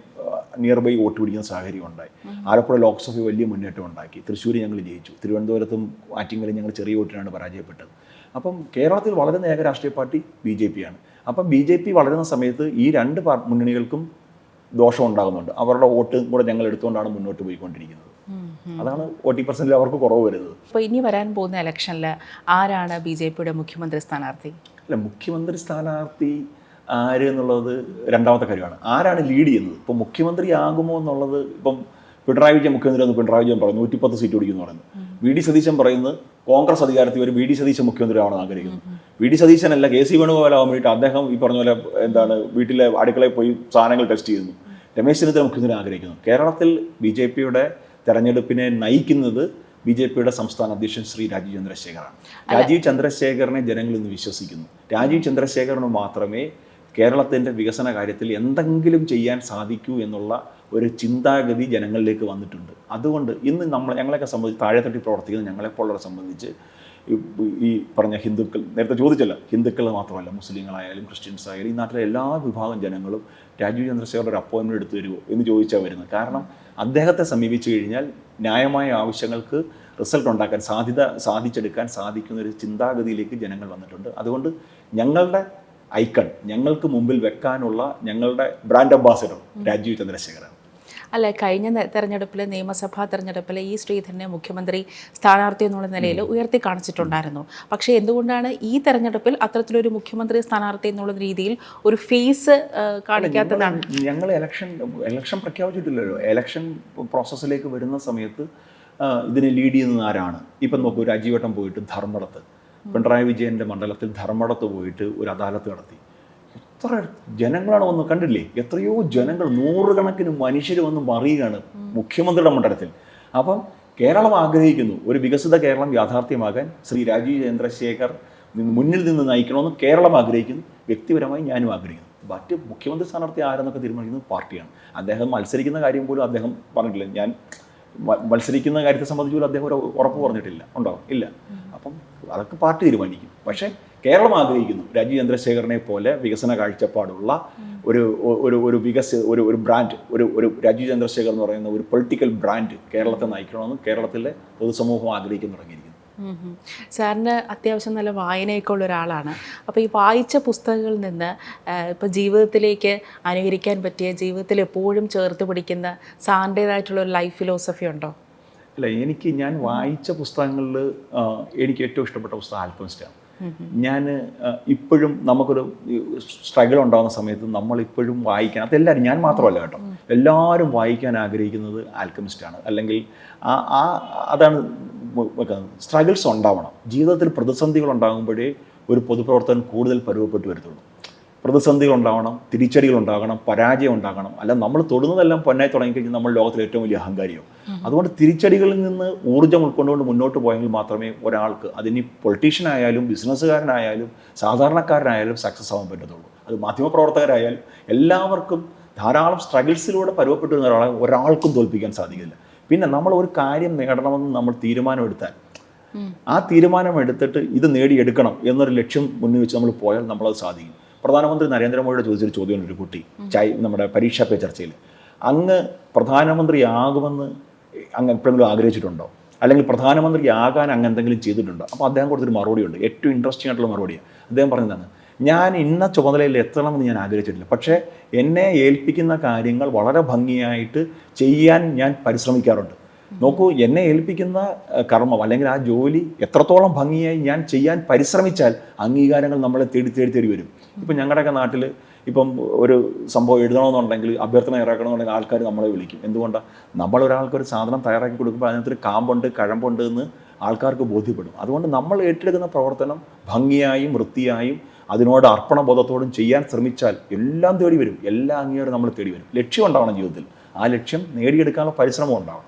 നിയർ ബൈ വോട്ട് പിടിക്കുന്ന സാഹചര്യം ഉണ്ടായി. ആലപ്പുഴ ലോക്സഭ വലിയ മുന്നേറ്റം ഉണ്ടാക്കി. തൃശ്ശൂർ ഞങ്ങൾ ജയിച്ചു. തിരുവനന്തപുരത്തും ആറ്റിങ്ങലും ഞങ്ങൾ ചെറിയ വോട്ടിനാണ് പരാജയപ്പെട്ടത്. അപ്പം കേരളത്തിൽ വളരുന്ന ഏക രാഷ്ട്രീയ പാർട്ടി BJP-ആണ്. അപ്പം BJP വളരുന്ന സമയത്ത് ഈ രണ്ട് മുന്നണികൾക്കും ദോഷം ഉണ്ടാകുന്നുണ്ട്. അവരുടെ വോട്ട് കൂടെ ഞങ്ങൾ എടുത്തുകൊണ്ടാണ് മുന്നോട്ട് പോയിക്കൊണ്ടിരിക്കുന്നത്. അതാണ് വോട്ടിംഗ് പെർസെൻറ്റേജ് അവർക്ക് കുറവ് വരുന്നത്. അപ്പോൾ ഇനി വരാൻ പോകുന്ന ഇലക്ഷനിൽ ആരാണ് BJP-യുടെ മുഖ്യമന്ത്രി സ്ഥാനാർത്ഥി? അല്ല, മുഖ്യമന്ത്രി സ്ഥാനാർത്ഥി ആര് എന്നുള്ളത് രണ്ടാമത്തെ കാര്യമാണ്. ആരാണ് ലീഡ് ചെയ്യുന്നത്? ഇപ്പോൾ മുഖ്യമന്ത്രി ആകുമോ എന്നുള്ളത്, ഇപ്പം പിണറായി വിജയൻ മുഖ്യമന്ത്രി എന്ന് പിണറായി വിജയൻ പറയുന്നു 110 സീറ്റ് പിടിക്കുന്നു പറയുന്നത്. VD സതീശൻ പറയുന്നത് കോൺഗ്രസ് അധികാരത്തിൽ വരും, VD സതീശൻ മുഖ്യമന്ത്രി ആവണമെന്ന് ആഗ്രഹിക്കുന്നു. VD സതീശനല്ല, KC വേണുഗോപാൽ ആവാൻ വേണ്ടിയിട്ട് അദ്ദേഹം ഈ പറഞ്ഞ പോലെ എന്താണ് വീട്ടിലെ അടുക്കളയിൽ പോയി സാധനങ്ങൾ ടെസ്റ്റ് ചെയ്യുന്നു. രമേശ് ചെന്നിത്തല മുഖ്യമന്ത്രി ആഗ്രഹിക്കുന്നു. കേരളത്തിൽ BJP-യുടെ തെരഞ്ഞെടുപ്പിനെ നയിക്കുന്നത് BJP-യുടെ സംസ്ഥാന അധ്യക്ഷൻ ശ്രീ രാജീവ് ചന്ദ്രശേഖറാണ്. രാജീവ് ചന്ദ്രശേഖരനെ ജനങ്ങൾ ഇന്ന് വിശ്വസിക്കുന്നു. രാജീവ് ചന്ദ്രശേഖരന് മാത്രമേ കേരളത്തിൻ്റെ വികസന കാര്യത്തിൽ എന്തെങ്കിലും ചെയ്യാൻ സാധിക്കൂ എന്നുള്ള ഒരു ചിന്താഗതി ജനങ്ങളിലേക്ക് വന്നിട്ടുണ്ട്. അതുകൊണ്ട് ഇന്ന് ഞങ്ങളെയൊക്കെ സംബന്ധിച്ച് താഴെത്തട്ടി പ്രവർത്തിക്കുന്ന ഞങ്ങളെപ്പോലുള്ളവരെ സംബന്ധിച്ച് ഈ പറഞ്ഞ ഹിന്ദുക്കൾ, നേരത്തെ ചോദിച്ചല്ല, ഹിന്ദുക്കൾ മാത്രമല്ല, മുസ്ലിങ്ങളായാലും ക്രിസ്ത്യൻസ് ആയാലും ഈ നാട്ടിലെ എല്ലാ വിഭാഗം ജനങ്ങളും രാജീവ് ചന്ദ്രശേഖരൻ്റെ ഒരു അപ്പോയിൻമെൻറ്റ് എടുത്ത് തരുമോ എന്ന് ചോദിച്ചാൽ വരുന്നത്. കാരണം അദ്ദേഹത്തെ സമീപിച്ചു കഴിഞ്ഞാൽ ന്യായമായ ആവശ്യങ്ങൾക്ക് റിസൾട്ട് ഉണ്ടാക്കാൻ സാധിച്ചെടുക്കാൻ സാധിക്കുന്ന ഒരു ചിന്താഗതിയിലേക്ക് ജനങ്ങൾ വന്നിട്ടുണ്ട്. അതുകൊണ്ട് ഞങ്ങളുടെ ഐക്കൺ, ഞങ്ങൾക്ക് മുമ്പിൽ വെക്കാനുള്ള ഞങ്ങളുടെ ബ്രാൻഡ് അംബാസിഡർ രാജീവ് ചന്ദ്രശേഖരൻ. അല്ല, കഴിഞ്ഞ തെരഞ്ഞെടുപ്പിൽ, നിയമസഭാ തെരഞ്ഞെടുപ്പിൽ ഈ ശ്രീധരനെ മുഖ്യമന്ത്രി സ്ഥാനാർത്ഥി എന്നുള്ള നിലയിൽ ഉയർത്തി കാണിച്ചിട്ടുണ്ടായിരുന്നു. പക്ഷേ എന്തുകൊണ്ടാണ് ഈ തെരഞ്ഞെടുപ്പിൽ അത്തരത്തിലൊരു മുഖ്യമന്ത്രി സ്ഥാനാർത്ഥി എന്നുള്ള രീതിയിൽ ഒരു ഫേസ് കാണിക്കാത്തതാണ്? ഞങ്ങൾ ഇലക്ഷൻ പ്രഖ്യാപിച്ചിട്ടില്ലല്ലോ. ഇലക്ഷൻ പ്രോസസ്സിലേക്ക് വരുന്ന സമയത്ത് ഇതിനെ ലീഡ് ചെയ്യുന്നത് ആരാണ്? ഇപ്പം നോക്കൂ, രാജീവേട്ടൻ പോയിട്ട് ധർമ്മടത്ത്, പിണറായി വിജയൻ്റെ മണ്ഡലത്തിൽ ധർമ്മടത്ത് പോയിട്ട് ഒരു അദാലത്ത് നടത്തി. എത്ര ജനങ്ങളാണ് വന്ന് കണ്ടില്ലേ? എത്രയോ ജനങ്ങൾ, 100 കണക്കിന് മനുഷ്യർ വന്ന് മറിയുകയാണ് മുഖ്യമന്ത്രിയുടെ മണ്ഡലത്തിൽ. അപ്പം കേരളം ആഗ്രഹിക്കുന്നു ഒരു വികസിത കേരളം യാഥാർത്ഥ്യമാകാൻ ശ്രീ രാജീവ് ചന്ദ്രശേഖർ മുന്നിൽ നിന്ന് നയിക്കണമെന്ന് കേരളം ആഗ്രഹിക്കുന്നു. വ്യക്തിപരമായി ഞാനും ആഗ്രഹിക്കുന്നു. മറ്റ് മുഖ്യമന്ത്രി സ്ഥാനാർത്ഥി ആരെന്നൊക്കെ തീരുമാനിക്കുന്നത് പാർട്ടിയാണ്. അദ്ദേഹം മത്സരിക്കുന്ന കാര്യം പോലും അദ്ദേഹം പറഞ്ഞിട്ടില്ല. ഞാൻ മത്സരിക്കുന്ന കാര്യത്തെ സംബന്ധിച്ച് പോലും അദ്ദേഹം ഒരു ഉറപ്പ് പറഞ്ഞിട്ടില്ല. ഉണ്ടാവും? ഇല്ല. അപ്പം അതൊക്കെ പാർട്ടി തീരുമാനിക്കും. പക്ഷേ കേരളം ആഗ്രഹിക്കുന്നു രാജീവ് ചന്ദ്രശേഖരനെ പോലെ വികസന കാഴ്ചപ്പാടുള്ള ഒരു ബ്രാൻഡ് ഒരു രാജീവ് ചന്ദ്രശേഖർ എന്ന് പറയുന്ന ഒരു പൊളിറ്റിക്കൽ ബ്രാൻഡ് കേരളത്തെ നയിക്കണമെന്ന് കേരളത്തിലെ പൊതുസമൂഹം ആഗ്രഹിക്കാൻ തുടങ്ങിയിരിക്കുന്നു. സാറിന് അത്യാവശ്യം നല്ല വായനയൊക്കെ ഉള്ള ഒരാളാണ്. അപ്പോൾ ഈ വായിച്ച പുസ്തകങ്ങളിൽ നിന്ന് ഇപ്പോൾ ജീവിതത്തിലേക്ക് അനുകരിക്കാൻ പറ്റിയ, ജീവിതത്തിൽ എപ്പോഴും ചേർത്ത് പിടിക്കുന്ന സാറിൻ്റേതായിട്ടുള്ള ഒരു ലൈഫ് ഫിലോസഫി ഉണ്ടോ? അല്ല, ഞാൻ വായിച്ച പുസ്തകങ്ങളിൽ എനിക്ക് ഏറ്റവും ഇഷ്ടപ്പെട്ട പുസ്തകം ആൽക്കെമിസ്റ്റാണ്. ഞാൻ ഇപ്പോഴും നമുക്കൊരു സ്ട്രഗിൾ ഉണ്ടാകുന്ന സമയത്ത് നമ്മളിപ്പോഴും വായിക്കാൻ, അതെല്ലാവരും, ഞാൻ മാത്രമല്ല കേട്ടോ, എല്ലാവരും വായിക്കാൻ ആഗ്രഹിക്കുന്നത് ആൽക്കെമിസ്റ്റാണ്. അല്ലെങ്കിൽ അതാണ് സ്ട്രഗിൾസ് ഉണ്ടാവണം ജീവിതത്തിൽ. പ്രതിസന്ധികൾ ഉണ്ടാകുമ്പോഴേ ഒരു പൊതുപ്രവർത്തകൻ കൂടുതൽ പരുവപ്പെട്ട് വരത്തുള്ളൂ. പ്രതിസന്ധികൾ ഉണ്ടാവണം, തിരിച്ചടികൾ ഉണ്ടാകണം, പരാജയം ഉണ്ടാകണം. അല്ല, നമ്മൾ തൊടുന്നതെല്ലാം പൊന്നായി തുടങ്ങിക്കഴിഞ്ഞാൽ നമ്മൾ ലോകത്തിലെ ഏറ്റവും വലിയ അഹങ്കാരിയോ. അതുകൊണ്ട് തിരിച്ചടികളിൽ നിന്ന് ഊർജ്ജം ഉൾക്കൊണ്ടുകൊണ്ട് മുന്നോട്ട് പോയെങ്കിൽ മാത്രമേ ഒരാൾക്ക്, അതിന് പൊളിറ്റീഷ്യൻ ആയാലും ബിസിനസ്സുകാരനായാലും സാധാരണക്കാരനായാലും സക്സസ് ആവാൻ പറ്റത്തുള്ളൂ. അത് മാധ്യമപ്രവർത്തകരായാലും എല്ലാവർക്കും ധാരാളം സ്ട്രഗിൾസിലൂടെ പരുവപ്പെട്ട് വരുന്ന ഒരാൾക്കും തോൽപ്പിക്കാൻ സാധിക്കില്ല. പിന്നെ നമ്മൾ ഒരു കാര്യം നേടണമെന്ന് നമ്മൾ തീരുമാനമെടുത്താൽ ആ തീരുമാനം എടുത്തിട്ട് ഇത് നേടിയെടുക്കണം എന്നൊരു ലക്ഷ്യം മുന്നിൽ വെച്ച് നമ്മൾ പോയാൽ നമ്മളത് സാധിക്കും. പ്രധാനമന്ത്രി നരേന്ദ്രമോദിയുടെ ചോദിച്ചൊരു ചോദ്യമുണ്ട് ഒരു കുട്ടി നമ്മുടെ പരീക്ഷാ പേ ചർച്ചയിൽ. അങ്ങ് പ്രധാനമന്ത്രിയാകുമെന്ന് അങ്ങ് എപ്പോഴെങ്കിലും ആഗ്രഹിച്ചിട്ടുണ്ടോ? അല്ലെങ്കിൽ പ്രധാനമന്ത്രി ആകാൻ അങ്ങ് എന്തെങ്കിലും ചെയ്തിട്ടുണ്ടോ? അപ്പോൾ അദ്ദേഹം കൊടുത്തൊരു മറുപടിയുണ്ട്, ഏറ്റവും ഇൻട്രസ്റ്റിംഗ് ആയിട്ടുള്ള മറുപടിയാണ്. അദ്ദേഹം പറഞ്ഞതാണ്, ഞാൻ ഇന്ന ചുമതലയിൽ എത്തണമെന്ന് ഞാൻ ആഗ്രഹിച്ചിട്ടില്ല, പക്ഷേ എന്നെ ഏൽപ്പിക്കുന്ന കാര്യങ്ങൾ വളരെ ഭംഗിയായിട്ട് ചെയ്യാൻ ഞാൻ പരിശ്രമിക്കാറുണ്ട്. നോക്കൂ, എന്നെ ഏൽപ്പിക്കുന്ന കർമ്മം അല്ലെങ്കിൽ ആ ജോലി എത്രത്തോളം ഭംഗിയായി ഞാൻ ചെയ്യാൻ പരിശ്രമിച്ചാൽ അംഗീകാരങ്ങൾ നമ്മളെ തേടി വരും. ഇപ്പം ഞങ്ങളുടെയൊക്കെ നാട്ടിൽ ഇപ്പം ഒരു സംഭവം എഴുതണമെന്നുണ്ടെങ്കിൽ, അഭ്യർത്ഥന ഇറക്കണമെന്നുണ്ടെങ്കിൽ ആൾക്കാർ നമ്മളെ വിളിക്കും. എന്തുകൊണ്ടാണ്? നമ്മളൊരാൾക്കൊരു സാധനം തയ്യാറാക്കി കൊടുക്കുമ്പോൾ അതിനകത്തൊരു കാമ്പുണ്ട്, കഴമ്പുണ്ട് എന്ന് ആൾക്കാർക്ക് ബോധ്യപ്പെടും. അതുകൊണ്ട് നമ്മൾ ഏറ്റെടുക്കുന്ന പ്രവർത്തനം ഭംഗിയായും വൃത്തിയായും അതിനോട് അർപ്പണബോധത്തോടും ചെയ്യാൻ ശ്രമിച്ചാൽ എല്ലാം തേടി വരും, എല്ലാ അംഗീകാരം നമ്മൾ തേടി വരും. ലക്ഷ്യം ഉണ്ടാവണം ജീവിതത്തിൽ, ആ ലക്ഷ്യം നേടിയെടുക്കാനുള്ള പരിശ്രമം ഉണ്ടാവണം.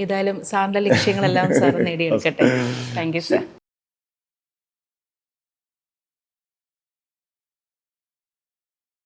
ഏതായാലും സാറിൻ്റെ ലക്ഷ്യങ്ങളെല്ലാം സാർ നേടിയെടുക്കട്ടെ. Thank you sir.